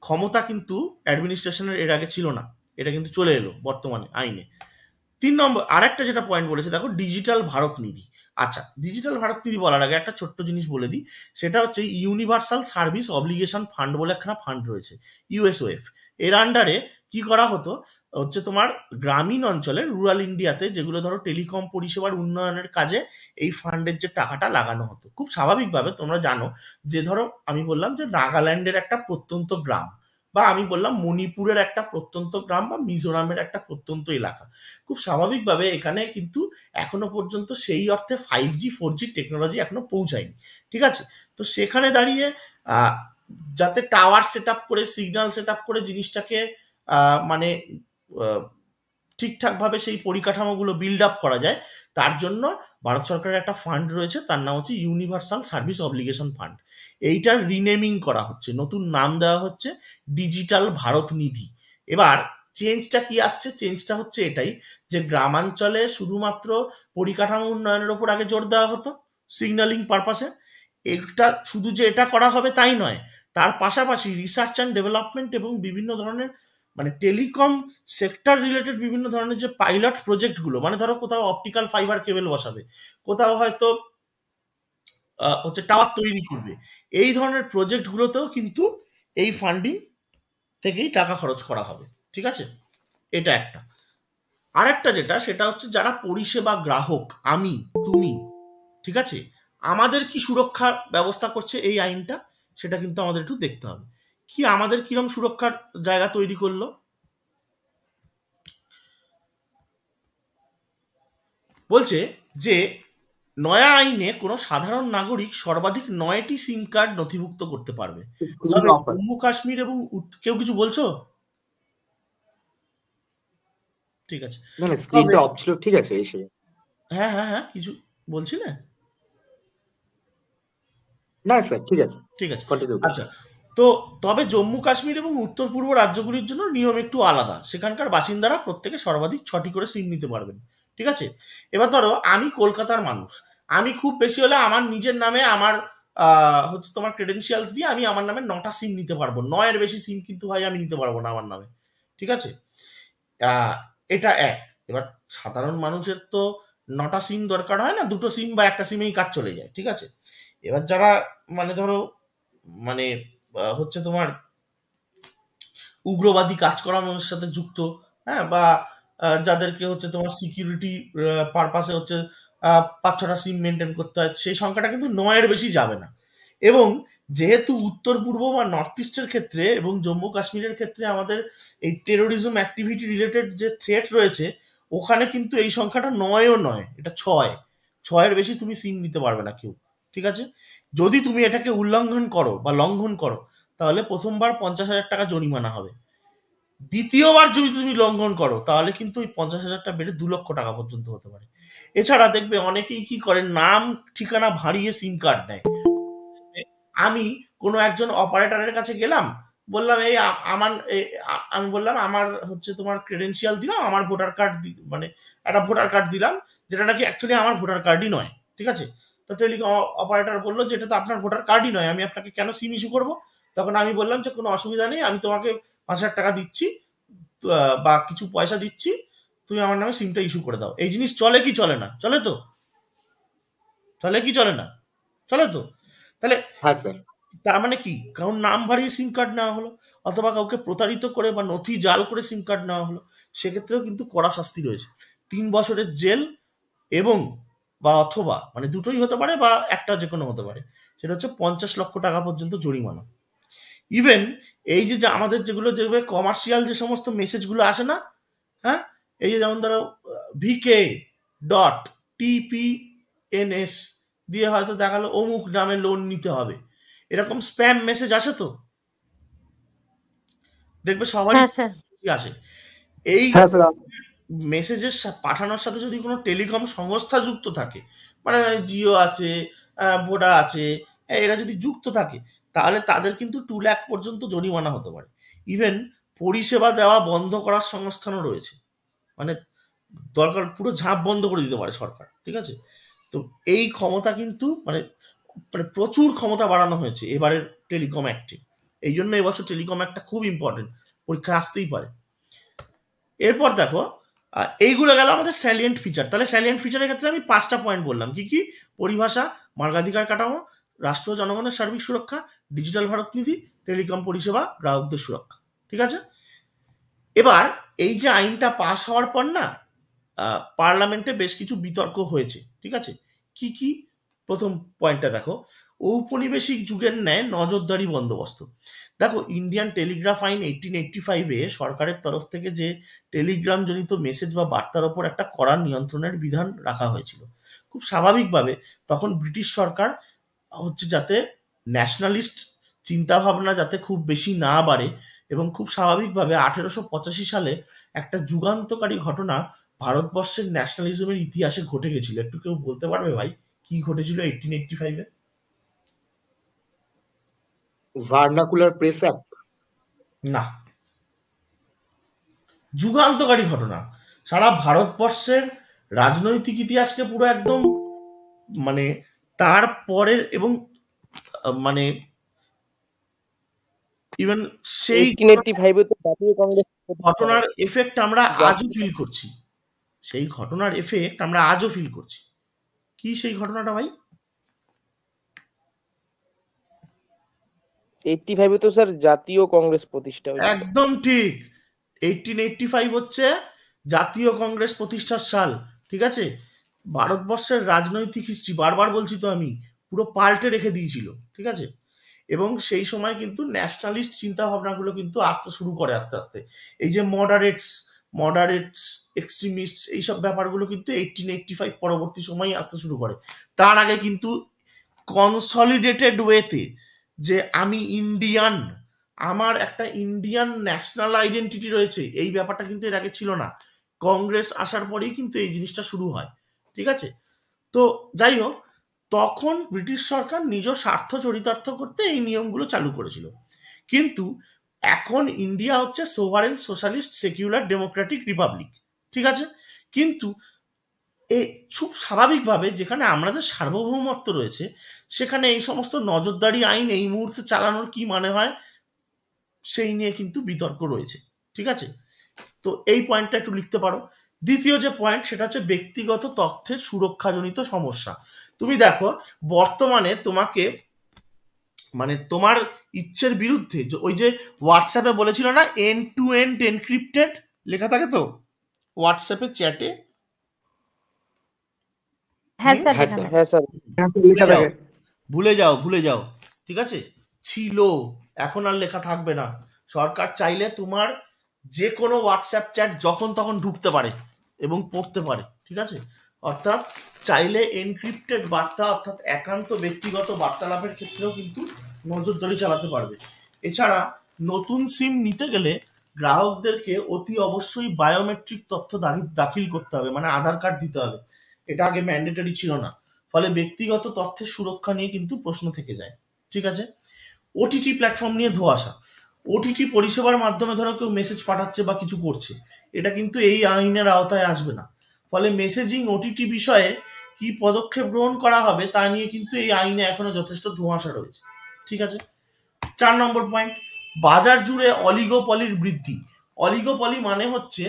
ক্ষমতা কিন্তু অ্যাডমিনিস্ট্রেশনের এর আগে ছিল না, এটা কিন্তু চলে এলো বর্তমানে আইনে। 3 নম্বর আরেকটা যেটা পয়েন্ট বলেছে দেখো, ডিজিটাল ভারত নিধি। আচ্ছা, ডিজিটাল ভারত নিধি বলার আগে একটা ছোট্ট জিনিস বলে দিই, সেটা হচ্ছে ইউনিভার্সাল সার্ভিস অব্লিগেশন ফান্ড বলে একটা ফান্ড রয়েছে, ইউএসওএফ। এর আন্ডারে কি করা হতো হচ্ছে তোমার গ্রামীণ অঞ্চলে, রুরাল ইন্ডিয়াতে যেগুলো ধরো টেলিকম পরিষেবার উন্নয়নের কাজে এই ফান্ডের যে টাকাটা লাগানো হতো। খুব স্বাভাবিকভাবে তোমরা জানো যে ধরো আমি বললাম যে নাগাল্যান্ডের একটা প্রত্যন্ত গ্রাম, বা আমি বললাম মণিপুরের একটা প্রত্যন্ত গ্রাম, বা মিজোরামের একটা প্রত্যন্ত এলাকা, খুব স্বাভাবিকভাবে এখানে কিন্তু এখনো পর্যন্ত সেই অর্থে 5G 4G টেকনোলজি এখনো পৌঁছায়নি, ঠিক আছে। তো সেখানে দাঁড়িয়ে যাতে টাওয়ার সেট আপ করে, সিগন্যাল সেট আপ করে জিনিসটাকে মানে ঠিকঠাকভাবে সেই পরিকাঠামোগুলো বিল্ড আপ করা যায়, তার জন্য ভারত সরকারের একটা ফান্ড রয়েছে, তার নাম হচ্ছে ইউনিভার্সাল সার্ভিস অব্লিগেশন ফান্ড। এইটার রিনেমিং করা হচ্ছে, নতুন নাম দেওয়া হচ্ছে ডিজিটাল ভারত নিধি। এবার চেঞ্জটা কি আসছে? চেঞ্জটা হচ্ছে এটাই যে গ্রামাঞ্চলে শুধুমাত্র পরিকাঠামো উন্নয়নের ওপর আগে জোর দেওয়া হতো সিগন্যালিং পারপাসে, এটা শুধু যে এটা করা হবে তাই নয়, তার পাশাপাশি রিসার্চ অ্যান্ড ডেভেলপমেন্ট এবং বিভিন্ন ধরনের মানে টেলিকম সেক্টর রিলেটেড বিভিন্ন ধরনের যে পাইলট প্রজেক্টগুলো, মানে ধরো কোথাও অপটিক্যাল ফাইবার কেবল বসাবে, কোথাও হয়তো হচ্ছে টাওয়ার তৈরি করবে, এই ধরনের প্রজেক্টগুলোতেও কিন্তু এই ফান্ডিং থেকেই টাকা খরচ করা হবে, ঠিক আছে। এটা একটা। আরেকটা যেটা, সেটা হচ্ছে যারা পরিষেবা গ্রাহক, আমি তুমি, ঠিক আছে, আমাদের কি সুরক্ষার ব্যবস্থা করছে এই আইনটা, সেটা কিন্তু আমাদের একটু দেখতে হবে। কি আমাদের কিরকম সুরক্ষার জায়গা তৈরি করলো? বলছে যে নয়া আইনে কোনো সাধারণ নাগরিক সর্বাধিক 9টি সিম কার্ড নথিভুক্ত করতে পারবে। তবে জম্মু কাশ্মীর এবং কেউ কিছু বলছো? ঠিক আছে, না না স্ক্রিনটা অফ ছিল, ঠিক আছে এসে। হ্যাঁ হ্যাঁ হ্যাঁ কিছু বলছিলে? না স্যার ঠিক আছে, ঠিক আছে। কন্টিনিউ। আচ্ছা, তো তবে জম্মু কাশ্মীর এবং উত্তর পূর্ব রাজ্যগুলির জন্য নিয়ম একটু আলাদা, সেখানকার বাসিন্দারা প্রত্যেকে সর্বাধিক 6টি করে সিম নিতে পারবেন, ঠিক আছে। এবার ধরো আমি কলকাতার মানুষ, আমি খুব বেশি হলে আমার নিজের নামে আমার হচ্ছে তোমার ক্রেডেনশিয়ালস দিয়ে আমি আমার নামে 9টা সিম নিতে পারবো, 9-এর বেশি সিম কিন্তু ভাই আমি নিতে পারবো না আমার নামে, ঠিক আছে। এটা এক। এবার সাধারণ মানুষের তো 9টা সিম দরকার হয় না, 2টো সিম বা একটা সিমেই কাজ চলে যায়, ঠিক আছে। এবার যারা মানে ধরো মানে হচ্ছে তোমার উগ্রবাদী কাজ করানোর সাথে যুক্ত, হ্যাঁ, বা যাদেরকে হচ্ছে তোমার সিকিউরিটি পারপাসে হচ্ছে 5-6টা সিম মেনটেন করতে হয়, সেই সংখ্যাটা কিন্তু 9-এর বেশি যাবে না। এবং যেহেতু উত্তর পূর্ব বা নর্থ ইস্টের ক্ষেত্রে এবং জম্মু কাশ্মীরের ক্ষেত্রে আমাদের এই টেরোরিজম অ্যাক্টিভিটি রিলেটেড যে থ্রেট রয়েছে, ওখানে কিন্তু এই সংখ্যাটা 9ও নয়, এটা 6-এর বেশি তুমি সিম নিতে পারবে না কেউ, ঠিক আছে। যদি তুমি এটাকে উল্লঙ্ঘন করো বা লঙ্ঘন করো, তাহলে প্রথমবার 50,000 টাকা জরিমানা হবে। দ্বিতীয়বার যদি তুমি লঙ্ঘন করো, তাহলে কিন্তু ওই 50,000টা বেড়ে 2 লক্ষ টাকা পর্যন্ত হতে পারে। এছাড়া দেখবে অনেকেই কি করে, নাম ঠিকানা ভারিয়ে সিম কার্ড নেয়। আমি কোনো একজন অপারেটরের কাছে গেলাম, বললাম এই আমি বললাম আমার হচ্ছে তোমার ক্রেডেনশিয়াল দিলাম, আমার ভোটার কার্ড মানে একটা ভোটার কার্ড দিলাম, যেটা নাকি অ্যাকচুয়ালি আমার ভোটার কার্ডই নয়, ঠিক আছে। তো টেলিকম অপারেটর বললো যে এটা তো আপনার ভোটার কার্ডই নয়, আমি আপনাকে কেন সিম ইস্যু করবো। তখন আমি বললাম যে কোনো অসুবিধা নেই, আমি তোমাকে 5,000 টাকা দিচ্ছি বা কিছু পয়সা দিচ্ছি, তুমি আমার নামে সিমটা ইস্যু করে দাও। এই জিনিস চলে কি চলে না? চলে তো, চলে কি চলে না? চলে তো। তাহলে হ্যাঁ স্যার। তার মানে কি, কারণ নাম ভারিয়ে সিম কার্ড নেওয়া হলো, অথবা কাউকে প্রতারিত করে বা নথি জাল করে সিম কার্ড নেওয়া হলো, সেক্ষেত্রেও কিন্তু কড়া শাস্তি রয়েছে। 3 বছরের জেল এবং বা অথবা মানে দুটোই হতে পারে বা একটা যে কোনো হতে পারে, সেটা হচ্ছে 50 লক্ষ টাকা পর্যন্ত জরিমানা। ইভেন এই যে আমাদের যেগুলো যেভাবে কমার্শিয়াল যে সমস্ত মেসেজগুলো আসে না, হ্যাঁ, এই যে যেমন ধরো VK.TPNS দিয়ে হয়তো দেখালো অমুক নামে লোন নিতে হবে, এরকম স্প্যাম মেসেজ আসে, তো দেখবে সবারই হ্যাঁ স্যার। আসে। এই হ্যাঁ স্যার মেসেজের পাঠানোর সাথে যদি কোনো টেলিকম সংস্থা যুক্ত থাকে, মানে জিও আছে, ভোডা আছে, এরা যদি যুক্ত থাকে, তাহলে তাদের কিন্তু 2 লাখ পর্যন্ত জরিমানা হতে পারে। ইভেন পরিষেবা দেওয়া বন্ধ করার সংস্থানও রয়েছে, মানে দরকার পুরো ঝাঁপ বন্ধ করে দিতে পারে সরকার, ঠিক আছে। তো এই ক্ষমতা কিন্তু মানে মানে প্রচুর ক্ষমতা বাড়ানো হয়েছে এবারের টেলিকম অ্যাক্টে। এই জন্য এবছর টেলিকম অ্যাক্টটা খুব ইম্পর্টেন্ট, পরীক্ষা আসতেই পারে। এরপর দেখো, এইগুলো গেল আমাদের স্যালিয়েন্ট ফিচার। তাহলে স্যালিয়েন্ট ফিচারের ক্ষেত্রে আমি 5টা পয়েন্ট বললাম, কি কি? পরিভাষা, মার্গাধিকার কাঠামো, রাষ্ট্র জনগণের সার্বিক সুরক্ষা, ডিজিটাল ভারত নীতি, টেলিকম পরিষেবা, গ্রাহকদের সুরক্ষা, ঠিক আছে। এবার এই যে আইনটা পাশ হওয়ার পর না, পার্লামেন্টে বেশ কিছু বিতর্ক হয়েছে, ঠিক আছে। কি কি? প্রথম পয়েন্টটা দেখো, ঔপনিবেশিক যুগের ন্যায় নজরদারি বন্দোবস্ত। দেখো, ইন্ডিয়ান টেলিগ্রাফ আইন 1885-এ সরকারের তরফ থেকে যে টেলিগ্রাম জনিত মেসেজ বা বার্তার ওপর একটা কড়া নিয়ন্ত্রণের বিধান রাখা হয়েছিল। খুব স্বাভাবিকভাবে তখন ব্রিটিশ সরকার হচ্ছে যাতে ন্যাশনালিস্ট চিন্তাভাবনা যাতে খুব বেশি না বাড়ে, এবং খুব স্বাভাবিকভাবে 1885 সালে একটা যুগান্তকারী ঘটনা ভারতবর্ষের ন্যাশনালিজমের ইতিহাসে ঘটে গেছিল। একটু কেউ বলতে পারবে ভাই কি ঘটেছিল 1885-এ? Vernacular press act. না, যুগান্তকারী ঘটনা, সারা ভারতবর্ষের রাজনৈতিক ইতিহাসকে পুরো একদম মানে তারপরের এবং মানে ইভেন সেই 1885 তো জাতীয় কংগ্রেস ঘটনার এফেক্ট আমরা আজও ফিল করছি, সেই ঘটনার এফেক্ট আমরা আজও ফিল করছি। কি সেই ঘটনাটা ভাই? 85 তো স্যার জাতীয় কংগ্রেস প্রতিষ্ঠা হয়েছিল। একদম ঠিক, 1885 হচ্ছে জাতীয় কংগ্রেস প্রতিষ্ঠার সাল, ঠিক আছে। ভারতবর্ষের রাজনৈতিক হিস্ট্রি, বারবার বলছি তো আমি, পুরো পাল্টে রেখে দিয়েছিল, ঠিক আছে। এবং সেই সময় কিন্তু ন্যাশনালিস্ট চিন্তা ভাবনাগুলো কিন্তু আসতে শুরু করে আস্তে আস্তে। এই যে মডারেটস এক্সট্রিমিস্ট, এইসব ব্যাপারগুলো কিন্তু 1885 পরবর্তী সময় আসতে শুরু করে। তার আগে কিন্তু কনসলিডেটেড ওয়েতে যে আমি ইন্ডিয়ান, আমার একটা ইন্ডিয়ান ন্যাশনাল আইডেন্টিটি রয়েছে, এই ব্যাপারটা কিন্তু এর আগে ছিল না। কংগ্রেস আসার পরেই কিন্তু এই জিনিসটা শুরু হয়, ঠিক আছে। তো যাই হোক, তখন ব্রিটিশ সরকার নিজ স্বার্থ চরিতার্থ করতে এই নিয়মগুলো চালু করেছিল। কিন্তু এখন ইন্ডিয়া হচ্ছে sovereign socialist secular Democratic Republic, ঠিক আছে। কিন্তু এই খুব স্বাভাবিকভাবে যেখানে আমাদের সার্বভৌমত্ব রয়েছে, সেখানে এই সমস্ত নজরদারি আইন এই মুহূর্তে চালানোর কি মানে হয়, সেই নিয়ে কিন্তু বিতর্ক রয়েছে, ঠিক আছে। তো এই পয়েন্টটা একটু লিখতে পারো দ্বিতীয় যে পয়েন্ট সেটা হচ্ছে ব্যক্তিগত তথ্যের সুরক্ষাজনিত সমস্যা। তুমি দেখো বর্তমানে তোমাকে মানে তোমার ইচ্ছের বিরুদ্ধে ওই যে হোয়াটসঅ্যাপে বলেছিল না এন্ড টু এন্ড এনক্রিপ্টেড লেখা থাকে তো হোয়াটসঅ্যাপে চ্যাটে। হ্যাঁ স্যার হ্যাঁ লেখা স্যার। থাকে। হ্যাঁ স্যার লেখা থাকে। ভুলে যাও ঠিক আছে, ছিল, এখন আর লেখা থাকবে না। সরকার চাইলে তোমার যে কোনো হোয়াটসঅ্যাপ চ্যাট যখন তখন ঢুকতে পারে এবং পড়তে পারে, ঠিক আছে। অর্থাৎ চাইলে এনক্রিপ্টেড বার্তা অর্থাৎ একান্ত ব্যক্তিগত বার্তালাপের ক্ষেত্রেও কিন্তু নজরদারি চালাতে পারবে। এছাড়া নতুন সিম নিতে গেলে গ্রাহকদেরকে অতি অবশ্যই বায়োমেট্রিক তথ্য দাখিল করতে হবে, মানে আধার কার্ড দিতে হবে। এটা আগে ম্যান্ডেটরি ছিল না, ফলে ব্যক্তিগত তথ্যের সুরক্ষা নিয়ে কিন্তু প্রশ্ন থেকে যায়, ঠিক আছে। ওটিটি প্ল্যাটফর্ম নিয়ে ধোঁয়াশা। ওটিটি পরিষেবার মাধ্যমে ধরো কেউ মেসেজ পাঠাচ্ছে বা কিছু করছে, এটা কিন্তু এই আইনের আওতায় আসবে না। ফলে মেসেজিং ওটিটি বিষয়ে কি পদক্ষেপ গ্রহণ করা হবে তা নিয়ে কিন্তু এই আইনে এখনো যথেষ্ট ধোঁয়াশা রয়েছে, ঠিক আছে। 4 নম্বর পয়েন্ট, বাজার জুড়ে অলিগোপলির বৃদ্ধি। অলিগোপলি মানে হচ্ছে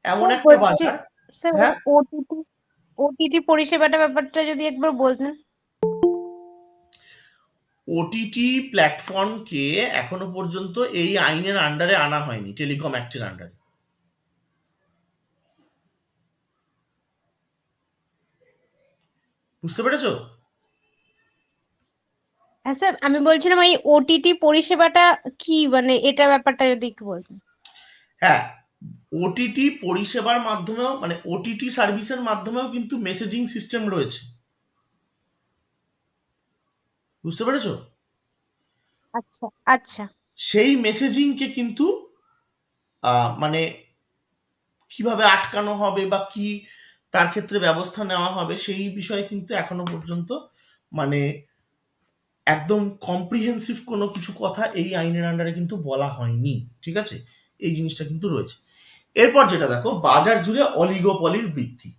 এমন একটা বাজার। স্যার হ্যাঁ, ওটিটি পরিষেবাটা ব্যাপারটা যদি একবার বলতেন। ওটিটি প্ল্যাটফর্মকে এখনো পর্যন্ত এই আইনের আন্ডারে আনা হয়নি, টেলিকম অ্যাক্টের আন্ডারে। বুঝতে পেরেছো? হ্যাঁ স্যার, আমি বলছিলাম এই ওটিটি পরিষেবাটা কি, মানে এটা ব্যাপারটা যদি একটু বলতেন। হ্যাঁ, ওটিটি পরিষেবার মাধ্যমেও মানে ওটিটি সার্ভিসের মাধ্যমেও কিন্তু মেসেজিং সিস্টেম রয়েছে, বুঝতে পেরেছো? আচ্ছা আচ্ছা। সেই মেসেজিংকে কিন্তু মানে কিভাবে আটকানো হবে বা কি তার ক্ষেত্রে ব্যবস্থা নেওয়া হবে সেই বিষয়ে কিন্তু এখনো পর্যন্ত মানে একদম কম্প্রিহেন্সিভ কোনো কিছু কথা এই আইনের আন্ডারে কিন্তু বলা হয়নি, ঠিক আছে। এই জিনিসটা কিন্তু রয়েছে। এরপর যেটা দেখো, বাজার জুড়ে অলিগোপলির বৃদ্ধি।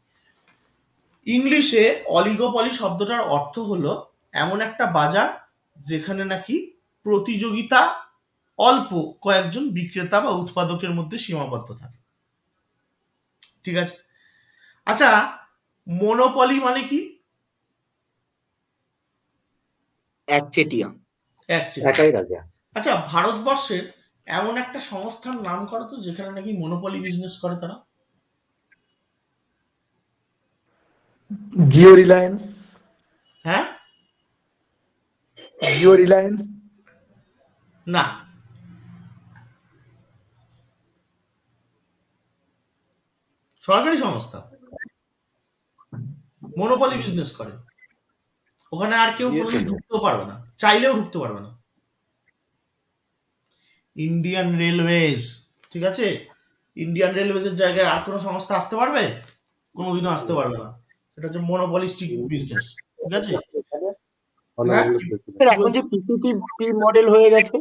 ইংলিশে অলিগোপলি শব্দটার অর্থ হলো এমন একটা বাজার যেখানে নাকি প্রতিযোগিতা অল্প কয়েকজন বিক্রেতা বা উৎপাদকের মধ্যে সীমাবদ্ধ থাকে, ঠিক আছে। আচ্ছা, মনোপলি মানে কি? একচেটিয়া, একচেটিয়া। একাই রাজা। আচ্ছা, ভারতবর্ষের এমন একটা সংস্থার নাম করো তো যেখানে নাকি মনোপলি বিজনেস করে তারা। জিও রিলায়েন্স। হ্যাঁ, জিও রিলায়েন্স না, সরকারি সংস্থা মনোপলি বিজনেস করে। ওখানে আর কেউ কোনোদিন ঢুকতেও পারবে না, চাইলেও ঢুকতে পারবে না। ইন্ডিয়ান রেলওয়েজ, ঠিক আছে। ইন্ডিয়ান রেলওয়েজের জায়গায় আর কোনো সংস্থা আসতে পারবে? কোনোদিনও আসতে পারবে না। এটা হচ্ছে মনোপলিস্টিক বিজনেস, ঠিক আছে। হ্যাঁ, এখন যে পিপিপি মডেল হয়ে গেছে,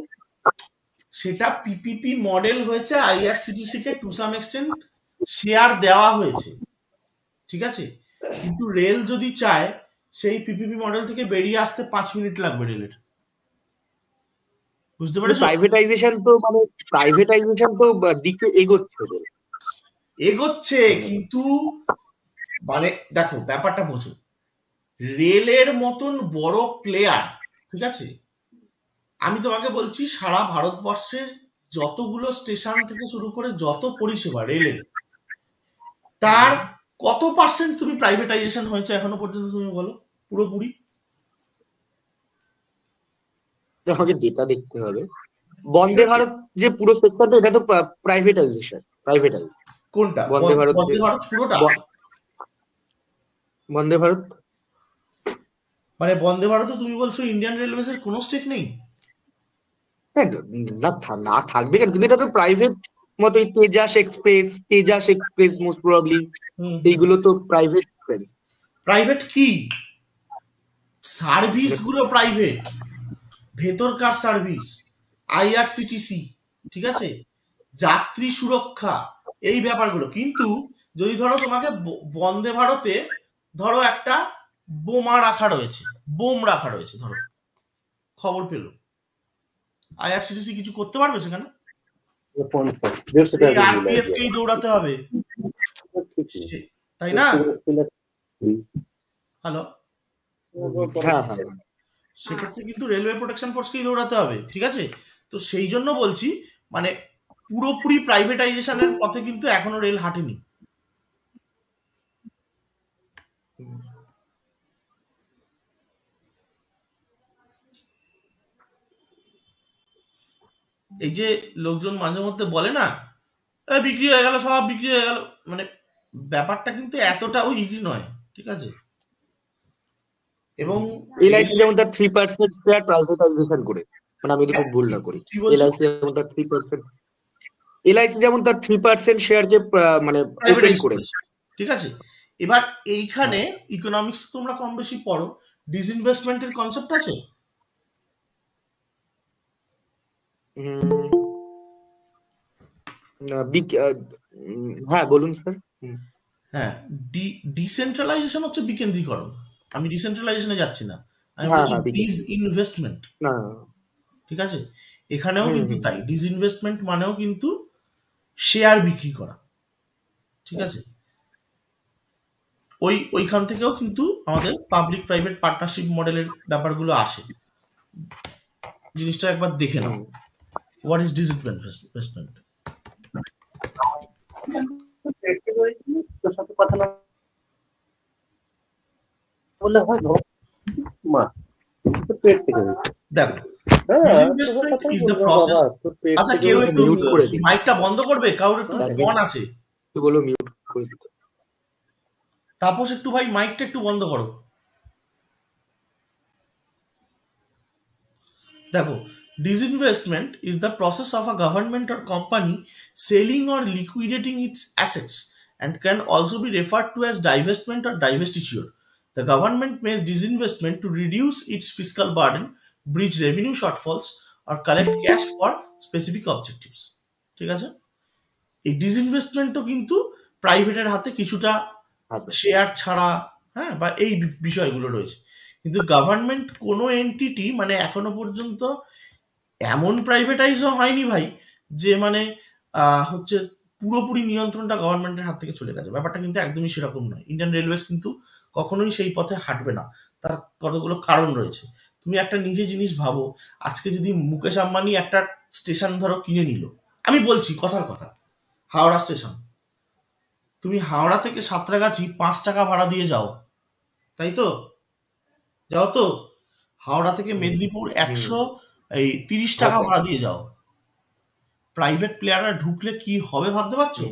সেটা পিপিপি মডেল হয়েছে, IRCTC K to some extent share দেওয়া হয়েছে, ঠিক আছে। কিন্তু রেল যদি চায় সেই পিপিপি মডেল থেকে বেরিয়ে আসতে 5 মিনিট লাগবে রেলের, বুঝতে পেরেছো? প্রাইভেটাইজেশন তো দিকে এগোচ্ছে, কিন্তু মানে দেখো ব্যাপারটা বোঝো, রেলের মতন বড় প্লেয়ার, ঠিক আছে। আমি তোমাকে বলছি সারা ভারতবর্ষের যতগুলো স্টেশন থেকে শুরু করে যত পরিষেবা রেলের, তার কত পার্সেন্ট তুমি প্রাইভেটাইজেশন হয়েছে এখনো পর্যন্ত তুমি বলো পুরোপুরি? আমাকে ডেটা দেখতে হবে। বন্দে ভারত যে পুরো সেক্টরটা, এটা তো প্রাইভেটাইজেশন। কোনটা? বন্দে ভারত পুরোটা? বন্দে ভারত মানে বন্দে ভারতে তুমি বলছো ইন্ডিয়ান রেলওয়েজ এর কোনো স্টেক নেই? না থাকবে কেন, কিন্তু এটা তো প্রাইভেট মতো। তেজাস এক্সপ্রেস মোস্ট প্রবাবলি এইগুলো তো প্রাইভেট। প্রাইভেট কি? সার্ভিস গুলো প্রাইভেট, ভেতরকার সার্ভিস, আইআরসিটিসি, ঠিক আছে, যাত্রী সুরক্ষা, এই ব্যাপারগুলো। কিন্তু যদি ধরো তোমাকে বন্দে ভারতে ধরো একটা বোম রাখা রয়েছে, ধরো খবর পেল, আইআরসিটিসি কিছু করতে পারবে সেখানে? আরপিএফ কেই দৌড়াতে হবে, তাই না? হ্যালো, হ্যাঁ হ্যাঁ সেক্ষেত্রে কিন্তু রেলওয়ে প্রোটেকশন ফোর্সকেই দৌড়াতে হবে, ঠিক আছে? তো সেই জন্য বলছি, মানে পুরোপুরি প্রাইভেটাইজেশনের পথে কিন্তু এখনো রেল হাঁটেনি। এই যে লোকজন মাঝে মধ্যে বলে না, বিক্রি হয়ে গেল, সব বিক্রি হয়ে গেল, মানে ব্যাপারটা কিন্তু এতটাও ইজি নয়, ঠিক আছে? এবং এলআইসি যেমন তার 3% শেয়ার প্রাইভেটাইজেশন করে, মানে আমি যদি ভুল না করি, কি বলছো? এলআইসি যেমন তার 3% শেয়ারকে মানে ওপেন প্রাইভেটাইজ করে, করেছে, ঠিক আছে? এবার এইখানে ইকোনমিক্স তোমরা কম বেশি পড়ো, ডিসইনভেস্টমেন্টের কনসেপ্ট আছে। হ্যাঁ বলুন স্যার। হ্যাঁ, ডিসেন্ট্রালাইজেশন হচ্ছে বিকেন্দ্রীকরণ। আমি ডিসেন্ট্রালাইজেশনে যাচ্ছি না, আমি হ্যাঁ বলছি হ্যাঁ ডিসইনভেস্টমেন্ট, না ঠিক আছে? এখানেও কিন্তু তাই, ডিসইনভেস্টমেন্ট মানেও কিন্তু শেয়ার বিক্রি করা, ঠিক আছে? ওইখান থেকেও কিন্তু আমাদের পাবলিক প্রাইভেট পার্টনারশিপ মডেলের ব্যাপারগুলো আসে। জিনিসটা একবার দেখে নাও, হোয়াট ইজ ডিসইনভেস্টমেন্ট। দেখো, ডিসইনভেস্টমেন্ট ইজ দ্য প্রসেস। আচ্ছা, কেউ একটু মাইকটা বন্ধ করবে? কারোর একটু অন আছে, বলো মিউট করে দিতে। তাপস একটু ভাই মাইকটা একটু বন্ধ করো। দেখো, disinvestment is the process of a government or company selling or liquidating its assets and can also be referred to as divestment or divestiture. The government makes disinvestment to reduce its fiscal burden, bridge revenue shortfalls, or collect cash for specific objectives. ঠিক আছে? এই ডিসইনভেস্টমেন্টও কিন্তু প্রাইভেটের হাতে কিছুটা share ছাড়া, হ্যাঁ, বা এই বিষয়গুলো রয়েছে। কিন্তু গভর্নমেন্ট কোনো এন্টিটি মানে এখনো পর্যন্ত এমন প্রাইভেটাইজও হয়নি ভাই, যে মানে হচ্ছে পুরোপুরি নিয়ন্ত্রণটা গভর্নমেন্টের হাত থেকে চলে গেছে। ব্যাপারটা কিন্তু একদমই সেরকম নয়। ইন্ডিয়ান রেলওয়েজ কিন্তু কখনোই সেই পথে হাঁটবে না, তার কতগুলো কারণ রয়েছে। তুমি একটা নিজে জিনিস ভাবো, আজকে যদি মুকেশ আম্বানি একটা স্টেশন ধরো কিনে নিল, আমি বলছি কথার কথা, হাওড়া স্টেশন, তুমি হাওড়া থেকে সাঁতরাগাছি 5 টাকা ভাড়া দিয়ে যাও, তাই তো? যাও তো? হাওড়া থেকে মেদিনীপুর 130 টাকা ভাড়া দিয়ে যাও। প্রাইভেট প্লেয়াররা ঢুকলে কি হবে ভাবতে পারছো?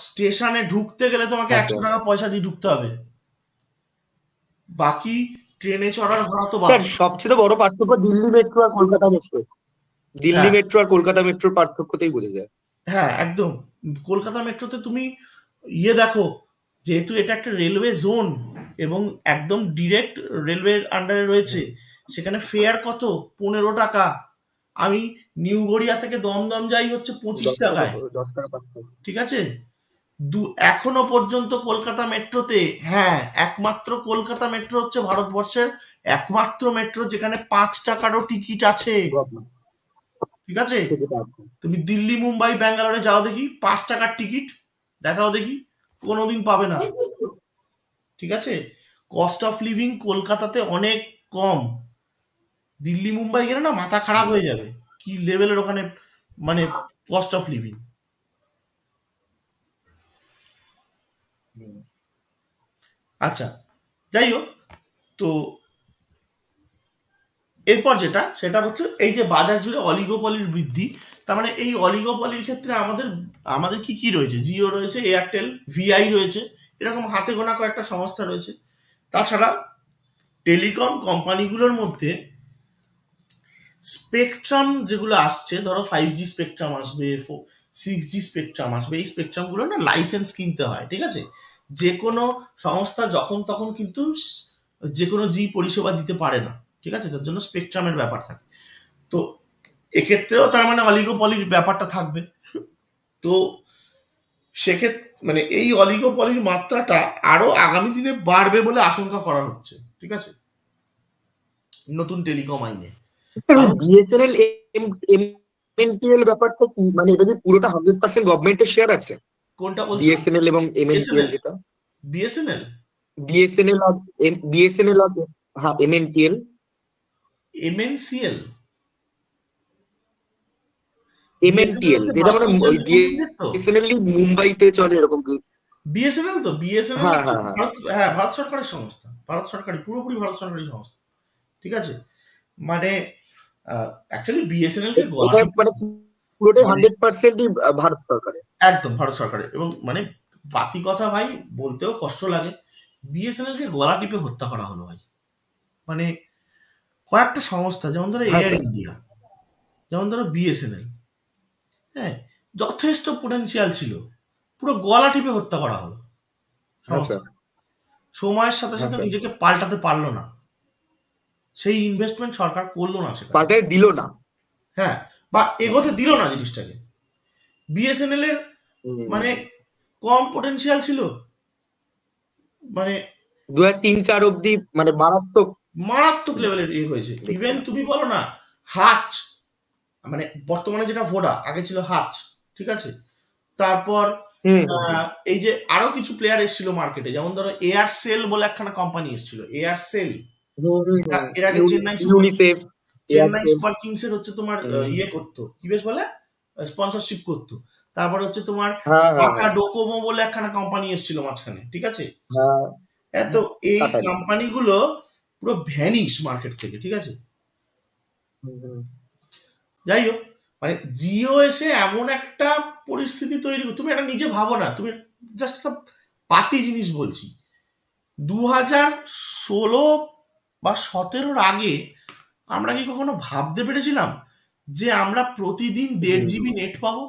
স্টেশনে ঢুকতে গেলে তোমাকে 100 টাকা পয়সা দিয়ে ঢুকতে হবে, বাকি ট্রেনে চড়ার ভাড়া তো সবচেয়ে বড় পার্থক্য দিল্লি মেট্রো আর কলকাতা মেট্রো। দিল্লি মেট্রো আর কলকাতা মেট্রোর পার্থক্যতেই বোঝা যায়। হ্যাঁ একদম। কলকাতা মেট্রোতে তুমি দেখো, যেহেতু এটা একটা রেলওয়ে জোন এবং একদম ডিরেক্ট রেলওয়ের আন্ডারে রয়েছে, সেখানে ফেয়ার কত? 15 টাকা। আমি নিউ গড়িয়া থেকে দমদম যাই হচ্ছে 25 টাকায়, ঠিক আছে? এখনো পর্যন্ত কলকাতা মেট্রোতে, হ্যাঁ একমাত্র কলকাতা মেট্রো হচ্ছে ভারতবর্ষের একমাত্র মেট্রো যেখানে 5 টাকারও টিকিট আছে, ঠিক আছে? তুমি দিল্লি, মুম্বাই, ব্যাঙ্গালোরে যাও দেখি, 5 টাকার টিকিট দেখাও দেখি, কোনোদিন পাবে না, ঠিক আছে? কস্ট অফ লিভিং কলকাতাতে অনেক কম। দিল্লি, মুম্বাই গেলে না মাথা খারাপ হয়ে যাবে, কি লেভেলের ওখানে মানে কস্ট অফ লিভিং। আচ্ছা, যাই হোক, তো এরপর সেটা হচ্ছে এই যে বাজার জুড়ে অলিগোপলির বৃদ্ধি। তার মানে এই অলিগোপলির ক্ষেত্রে আমাদের কি কি রয়েছে? জিও রয়েছে, এয়ারটেল, ভিআই রয়েছে, এরকম হাতে গোনা কয়েকটা সংস্থা রয়েছে। তাছাড়া টেলিকম কোম্পানিগুলোর মধ্যে স্পেকট্রাম যেগুলো আসছে, ধরো 5G স্পেকট্রাম আসবে, 6G স্পেকট্রাম আসবে, এই স্পেকট্রামগুলো না লাইসেন্স কিনতে হয়, ঠিক আছে? যে কোনো সংস্থা যখন তখন কিন্তু যে কোনো জি পরিষেবা দিতে পারে না, ঠিক আছে? তার জন্য স্পেকট্রামের ব্যাপার থাকে। তো এক্ষেত্রেও তার মানে অলিগোপলির ব্যাপারটা থাকবে। তো সেক্ষেত্রে মানে এই অলিগোপলির মাত্রাটা আরো আগামী দিনে বাড়বে বলে আশঙ্কা করা হচ্ছে, ঠিক আছে, নতুন টেলিকম আইনে। বিএসএনএল এমএনপিএল ব্যাপারটা কি, মানে এটা যে পুরোটা 100% গভর্নমেন্টের শেয়ার আছে? কোনটা বলছো? বিএসএনএল এবং এমএনটিএল বিএসএনএল যেটা বিএসএনএল বিএসএনএল বিএসএনএল আছে, হ্যাঁ এমএনটিএল এমএনসিএল এমএনটিএল বিএসএনএল যেটা হচ্ছে মানে ভারত ওই সরকারের লিমিটেড তো। বিএসএনএল মুম্বাইতে চলে এরকম কি? বিএসএনএল তো বিএসএনএল হ্যাঁ হচ্ছে হ্যাঁ হ্যাঁ হ্যাঁ ভারত সরকারের সংস্থা, ভারত সরকারি, পুরোপুরি ভারত সরকারি সংস্থা, ঠিক আছে। মানে অ্যাকচুয়ালি বিএসএনএল কে গলা এটা মানে পুরোটাই মানে 100%ই ভারত সরকারের। একদম ভারত সরকারের, এবং মানে বাতি কথা ভাই বলতেও কষ্ট লাগে, বিএসএনএল কে গলা টিপে হত্যা করা হলো ভাই। মানে কয়েকটা সংস্থা, যেমন ধরো হ্যাঁ এয়ার স্যার, ইন্ডিয়া, যেমন ধরো বিএসএনএল, হ্যাঁ যথেষ্ট পোটেনশিয়াল ছিল, পুরো গলা টিপে হত্যা করা হলো হ্যাঁ স্যার, সংস্থা। সময়ের সাথে হ্যাঁ সাথে স্যার, নিজেকে পাল্টাতে পারলো না, সেই ইনভেস্টমেন্ট সরকার করলো না সেটা, পাল্টায় দিল না। হ্যাঁ, বা হ্যাঁ এগোতে দিল না জিনিসটাকে। বিএসএনএল এর মানে হুম, কম পোটেনশিয়াল ছিল, মানে 2003-4 অব্দি মানে মারাত্মক। মারাত্মক লেভেলের ইয়ে হয়েছে। ইভেন তুমি বলো না হাচ, মানে বর্তমানে যেটা ভোডা, আগে ছিল হাচ, ঠিক আছে। তারপর হুম এই যে আরো কিছু প্লেয়ার এসেছিল মার্কেটে, যেমন ধরো এয়ারসেল বলে একখানা কোম্পানি এসেছিল, এয়ারসেল, এর আগে UNICEF, Chennai Airtel, Super Kings এর হচ্ছে তোমার ইয়ে করতো, কি বেশ বলে, স্পন্সরশিপ করতো। তারপর হচ্ছে তোমার হ্যাঁ হ্যাঁ টাটা ডোকোমো বলে একখানা কোম্পানি এসেছিল মাঝখানে, ঠিক আছে। হ্যাঁ এত এই টাটা। কোম্পানিগুলো পুরো ভ্যানিশ মার্কেট থেকে, ঠিক আছে। হুম, যাই হোক, মানে জিও এসে এমন একটা পরিস্থিতি তৈরি, তুমি এটা নিজে ভাবো না, তুমি জাস্ট একটা পাতি জিনিস বলছি, 2016 বা 17 আগে আমরা কি কখনো ভাবতে পেরেছিলাম যে আমরা প্রতিদিন 1.5 জিবি নেট পাবো,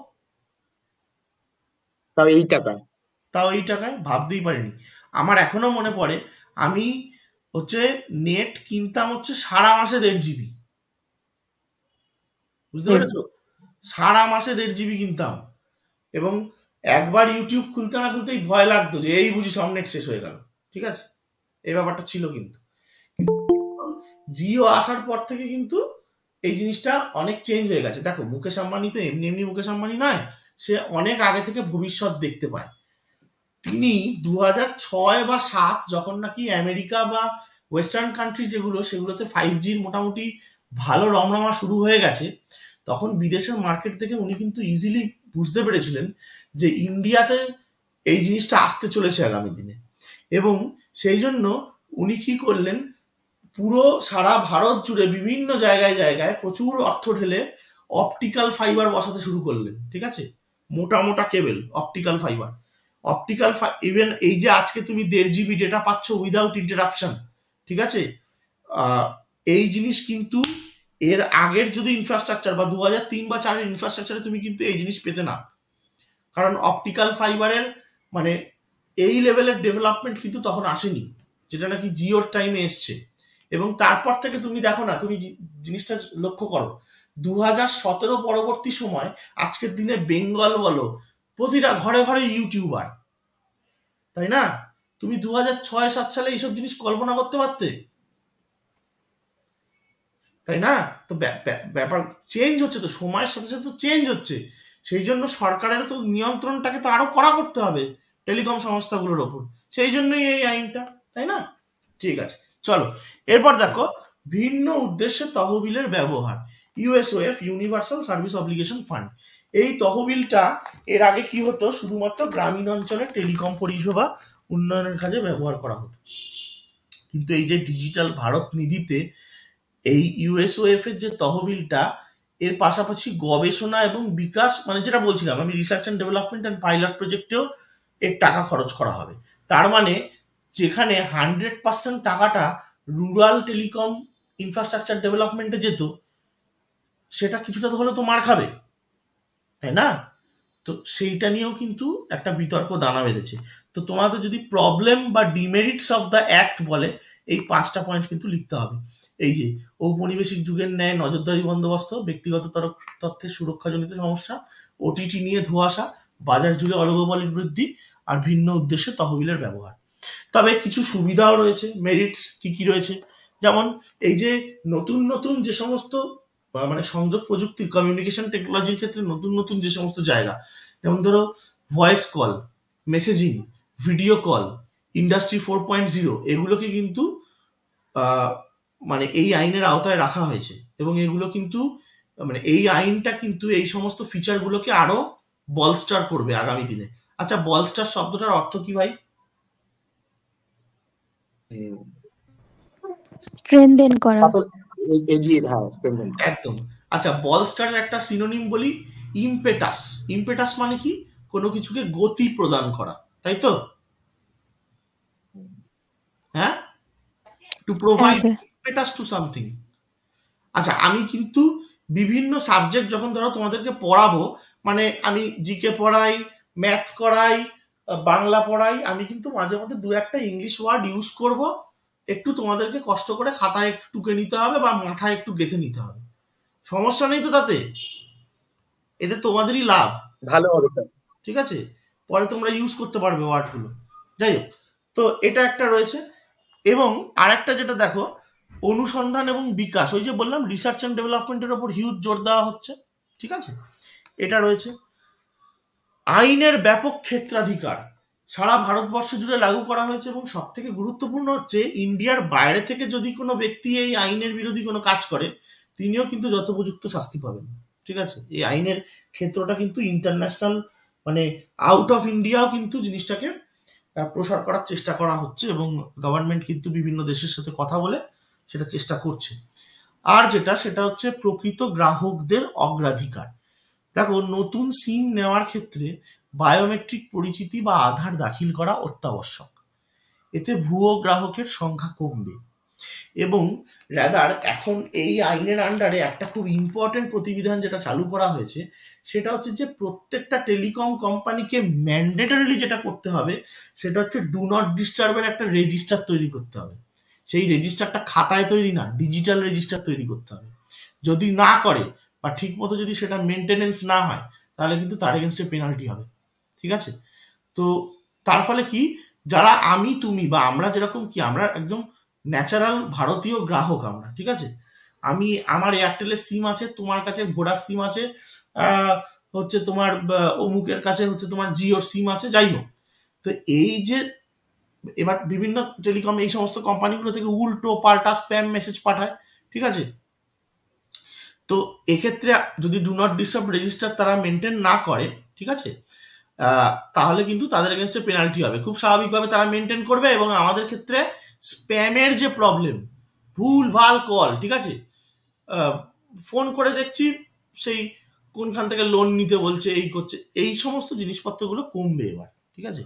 তাও এই টাকায়। তাও এই টাকায়? ভাবতেই পারিনি। আমার এখনো মনে পড়ে, আমি হচ্ছে নেট কিনতাম হচ্ছে সারা মাসে 1.5 জিবি, বুঝতে হুম, পেরেছো? সারা মাসে 1.5 জিবি কিনতাম, এবং একবার ইউটিউব খুলতে না খুলতেই ভয় লাগতো যে এই বুঝি সব নেট শেষ হয়ে গেল, ঠিক আছে। এই ব্যাপারটা ছিল। কিন্তু জিও আসার পর থেকে কিন্তু এই জিনিসটা অনেক চেঞ্জ হয়ে গেছে। দেখো মুকেশ আম্বানি তো এমনি এমনি মুকেশ আম্বানি নয়, সে অনেক আগে থেকে ভবিষ্যৎ দেখতে পায়। তিনি 2006 বা 7 যখন নাকি আমেরিকা বা ওয়েস্টার্ন কান্ট্রি যেগুলো, সেগুলোতে 5Gর মোটামুটি ভালো রমরমা শুরু হয়ে গেছে, তখন বিদেশের মার্কেট থেকে উনি কিন্তু ইজিলি বুঝতে পেরেছিলেন যে ইন্ডিয়াতে এই জিনিসটা আসতে চলেছে আগামী দিনে। এবং সেই জন্য উনি কি করলেন, পুরো সারা ভারত জুড়ে বিভিন্ন জায়গায় জায়গায় প্রচুর অর্থ ঢেলে অপটিক্যাল ফাইবার বসাতে শুরু করলেন, ঠিক আছে। মোটা মোটা কেবল অপটিক্যাল ফাইবার, ইভেন এই যে আজকে তুমি 1.5 জিবি ডেটা পাচ্ছ উইদাউট ইন্টারাপশন, ঠিক আছে। আহ, এই জিনিস কিন্তু এর আগের যদি ইনফ্রাস্ট্রাকচার বা 2003 বা 4 ইনফ্রাস্ট্রাকচারে তুমি কিন্তু এই জিনিস পেতে না, কারণ অপটিক্যাল ফাইবারের মানে এই লেভেলের ডেভেলপমেন্ট কিন্তু তখন আসেনি, যেটা নাকি জিওর টাইমে এসছে। এবং তারপর থেকে তুমি দেখো না, তুমি জিনিসটা লক্ষ্য করো, 2017 পরবর্তী সময় আজকের দিনে বেঙ্গল বলো, প্রতিটা ঘরে ঘরে ইউটিউবার, তাই না? তুমি 2006-7 সালে এইসব জিনিস কল্পনা করতে পারতে? তাই না? তো ব্যাপার চেঞ্জ হচ্ছে, তো সময়ের সাথে সাথে তো চেঞ্জ হচ্ছে। সেই জন্য সরকারের তো নিয়ন্ত্রণটাকে তো আরো কড়া করতে হবে টেলিকম সংস্থাগুলোর ওপর, সেই জন্যই এই আইনটা, তাই না? ঠিক আছে, চলো এরপর দেখো ভিন্ন উদ্দেশ্যে তহবিলের ব্যবহার, ইউএসওএফ, ইউনিভার্সাল সার্ভিস অব্লিগেশন ফান্ড। এই তহবিলটা এর আগে কি হতো, শুধুমাত্র গ্রামীণ অঞ্চলে টেলিকম পরিষেবা উন্নয়নের কাজে ব্যবহার করা হতো। কিন্তু এই যে ডিজিটাল ভারত নিধিতে এই ইউএসওএফ এর যে তহবিলটা, এর পাশাপাশি গবেষণা এবং বিকাশ, মানে যেটা বলছিলাম আমি, research and development and pilot প্রজেক্টেও এর টাকা খরচ করা হবে। তার মানে যেখানে 100% টাকাটা রুরাল টেলিকম ইনফ্রাস্ট্রাকচার ডেভেলপমেন্টে যেত, সেটা কিছুটা তো হলে তো মার খাবে, তাই না? তো সেইটা নিয়েও কিন্তু একটা বিতর্ক দানা বেঁধেছে। তো তোমাদের যদি প্রবলেম বা ডিমেরিটস অফ দ্য অ্যাক্ট বলে, এই 5টা পয়েন্ট কিন্তু লিখতে হবে। এই যে ঔপনিবেশিক যুগের ন্যায় নজরদারি বন্দোবস্ত, ব্যক্তিগত তথ্যের সুরক্ষাজনিত সমস্যা, ওটিটি নিয়ে ধোঁয়াশা, বাজার জুড়ে অলিগোপলির বৃদ্ধি, আর ভিন্ন উদ্দেশ্যে তহবিলের ব্যবহার। তবে কিছু সুবিধাও রয়েছে, মেরিটস কি কি রয়েছে, যেমন এই যে নতুন নতুন যে সমস্ত মানে সংযোগ প্রযুক্তি, কমিউনিকেশন টেকনোলজির ক্ষেত্রে নতুন নতুন যে সমস্ত জায়গা, যেমন ধরো voice call, messaging, video call, industry 4.0 এগুলোকে কিন্তু মানে এই আইনের আওতায় রাখা হয়েছে এবং এগুলো কিন্তু মানে এই আইনটা কিন্তু এই সমস্ত ফিচারগুলোকে আরো বলস্টার করবে আগামী দিনে। আচ্ছা, বলস্টার শব্দটার অর্থ কি ভাই? স্ট্রেনদেন করা। একদম। আচ্ছা, বলস্টারের একটা সিনোনিম বলি, ইমপেটাস। ইমপেটাস মানে কি? কোনো কিছুকে গতি প্রদান করা, তাই তো? হ্যাঁ, টু প্রোভাইড ইমপেটাস টু সামথিং। আচ্ছা, আমি কিন্তু বিভিন্ন সাবজেক্ট যখন ধরো তোমাদেরকে পড়াবো, মানে আমি জিকে পড়াই, ম্যাথ করাই, বাংলা পড়াই, আমি কিন্তু মাঝে মধ্যে দু একটা ইংলিশ ওয়ার্ড ইউজ করব, একটু তোমাদেরকে কষ্ট করে খাতায় একটু টুকে নিতে হবে বা মাথায় একটু গেঁথে নিতে হবে। সমস্যা নেই তো তাতে, এতে তোমাদেরই লাভ, ভালো হবে। ঠিক আছে? পরে তোমরা ইউজ করতে পারবে ওয়ার্ডগুলো। যাই হোক, তো এটা একটা রয়েছে। এবং আরেকটা যেটা দেখো, অনুসন্ধান এবং বিকাশ, ওই যে বললাম রিসার্চ অ্যান্ড ডেভেলপমেন্টের ওপর হিউজ জোর দেওয়া হচ্ছে, ঠিক আছে? এটা রয়েছে। আইনের ব্যাপক ক্ষেত্রাধিকার সারা ভারতবর্ষ জুড়ে লাগু করা হয়েছে এবং সব থেকে গুরুত্বপূর্ণ হচ্ছে ইন্ডিয়ার বাইরে থেকে যদি কোনো ব্যক্তি এই আইনের বিরোধী কোনো কাজ করে, তিনিও কিন্তু যথোপযুক্ত শাস্তি পাবেন, ঠিক আছে? এই আইনের ক্ষেত্রটা কিন্তু ইন্টারন্যাশনাল, মানে আউট অফ ইন্ডিয়াও কিন্তু জিনিসটাকে প্রসার করার চেষ্টা করা হচ্ছে এবং গভর্নমেন্ট কিন্তু বিভিন্ন দেশের সাথে কথা বলে সেটা চেষ্টা করছে। আর সেটা হচ্ছে প্রকৃত গ্রাহকদের অগ্রাধিকার। দেখো, নতুন সিম নেওয়ার ক্ষেত্রে বায়োমেট্রিক পরিচিতি বা আধার দাখিল করা অত্যাবশ্যক। এতে ভুয়ো গ্রাহকের সংখ্যা কমবে এবং রাদার এখন এই আইনের আন্ডারে একটা খুব ইম্পর্টেন্ট প্রতিবিধান যেটা চালু করা হয়েছে, সেটা হচ্ছে যে প্রত্যেকটা টেলিকম কোম্পানিকে ম্যান্ডেটরিলি যেটা করতে হবে সেটা হচ্ছে ডু নট ডিস্টার্বের একটা রেজিস্টার তৈরি করতে হবে। সেই রেজিস্টারটা খাতায় তৈরি না, ডিজিটাল রেজিস্টার তৈরি করতে হবে। যদি না করে বা ঠিক মতো যদি সেটা মেনটেনেন্স না হয়, তাহলে কিন্তু তার এগেনস্টে পেনাল্টি হবে, ঠিক আছে? তো তার ফলে কি, যারা আমি তুমি বা আমরা যেরকম কি, আমরা একদম ন্যাচারাল ভারতীয় গ্রাহক আমরা, ঠিক আছে? আমি আমার এয়ারটেলের সিম আছে, তোমার কাছে ভোডার সিম আছে, হচ্ছে তোমার অমুকের কাছে হচ্ছে তোমার জিওর সিম আছে, যাই হোক। তো এই যে এবার বিভিন্ন টেলিকম এই সমস্ত কোম্পানিগুলো থেকে উল্টো পাল্টা স্প্যাম মেসেজ পাঠায়, ঠিক আছে? তো এক্ষেত্রে যদি ডু নট ডিস্টার্ব রেজিস্টার তারা মেনটেন না করে, ঠিক আছে, তাহলে কিন্তু তাদের এগেনস্টে পেনাল্টি হবে। খুব স্বাভাবিকভাবে তারা মেনটেন করবে এবং আমাদের ক্ষেত্রে স্প্যামের যে প্রবলেম, ভুল ভাল কল, ঠিক আছে, ফোন করে দেখছি সেই কোনখান থেকে লোন নিতে বলছে, এই করছে, এই সমস্ত জিনিসপত্রগুলো কমবে এবার, ঠিক আছে,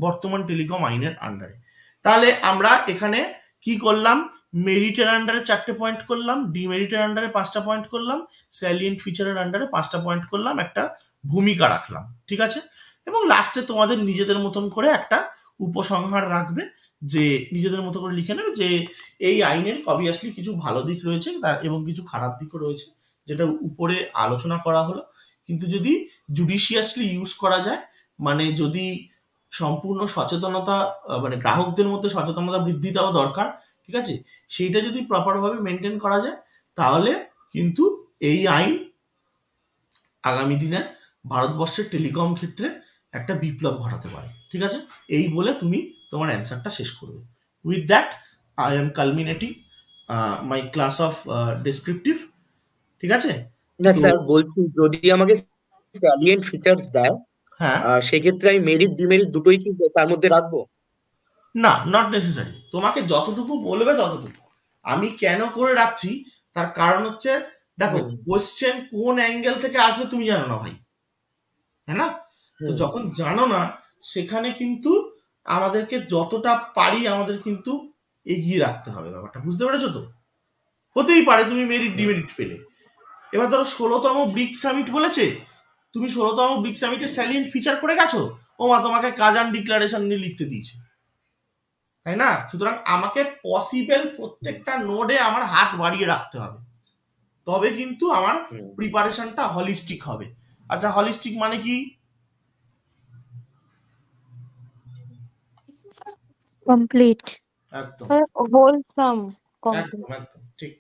বর্তমান টেলিকম আইনের আন্ডারে। তাহলে আমরা এখানে কি করলাম, মেরিটের আন্ডারে 4টে পয়েন্ট করলাম, ডিমেরিটের আন্ডারে 5টা পয়েন্ট করলাম, স্যালিয়েন্ট ফিচারের আন্ডারে 5টা পয়েন্ট করলাম, একটা ভূমিকা রাখলাম, ঠিক আছে? এবং লাস্টে তোমাদের নিজেদের মতন করে একটা উপসংহার রাখবে, যে নিজেদের মতো করে লিখে নেবে যে এই আইনের অবভিয়াসলি কিছু ভালো দিক রয়েছে এবং কিছু খারাপ দিকও রয়েছে, যেটা উপরে আলোচনা করা হলো। কিন্তু যদি জুডিশিয়াসলি ইউজ করা যায়, মানে যদি সম্পূর্ণ সচেতনতা, মানে গ্রাহকদের মধ্যে সচেতনতা বৃদ্ধি দেওয়া দরকার, ঠিক আছে, সেইটা যদি প্রপারভাবে মেনটেন করা যায়, তাহলে কিন্তু এই আইন আগামী দিনে ভারতবর্ষের টেলিকম ক্ষেত্রে একটা বিপ্লব ঘটাতে পারে, ঠিক আছে? এই বলে তুমি তোমার অ্যান্সারটা শেষ করবে। With that I am culminating my class of descriptive, ঠিক আছে? না স্যার, বলছি যদি আমাকে স্যালিয়েন্ট ফিচার্স দেয়, হ্যাঁ, সেক্ষেত্রে আমি মেরিট ডিমেরিট দুটোই কি তার মধ্যে রাখবো? না, নট নেসেসারি। তোমাকে যতটুকু বলবে ততটুকু। আমি কেন করে রাখছি তার কারণ হচ্ছে, দেখো, কোশ্চেন কোন অ্যাঙ্গেল থেকে আসবে তুমি জানো না ভাই, হ্যাঁ না? তো যখন জানো না, সেখানে কিন্তু আমাদেরকে যতটা পারি আমাদের কিন্তু এগিয়ে রাখতে হবে ব্যাপারটা, বুঝতে পেরেছো তো? হতেই পারে তুমি মেরিট ডিমেরিট পেলে। এবার ধরো 16তম ব্রিক সামিট বলেছে, তুমি 16তম ব্রিক সামিটে স্যালিয়েন্ট ফিচার করে গেছো, ও মা তোমাকে কাজান ডিক্লারেশন নিয়ে লিখতে দিয়েছে, তাই না? সুতরাং আমাকে পসিবল প্রত্যেকটা নোডে আমার হাত বাড়িয়ে রাখতে হবে, তবে কিন্তু আমার প্রিপারেশনটা হলিস্টিক হবে। আচ্ছা, হলিস্টিক মানে কি? কমপ্লিট, একদম হোলসাম, একদম একদম ঠিক,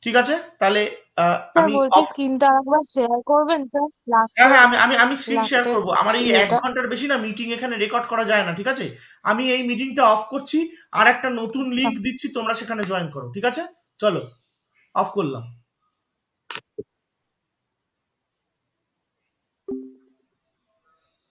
ঠিক আছে। তাহলে স্যার আমি বলছি অফ স্ক্রিনটা আরেকবার শেয়ার করবেন স্যার হ্যাঁ লাস্টে হ্যাঁ আমি স্ক্রিন শেয়ার লাস্টের করবো। আমার এই এক ইয়েটা ঘন্টার বেশি না মিটিং এখানে রেকর্ড করা যায় না, ঠিক আছে? আমি এই মিটিংটা অফ করছি, আর একটা নতুন আচ্ছা লিংক দিচ্ছি, তোমরা সেখানে জয়েন করো, ঠিক আছে? চলো অফ করলাম।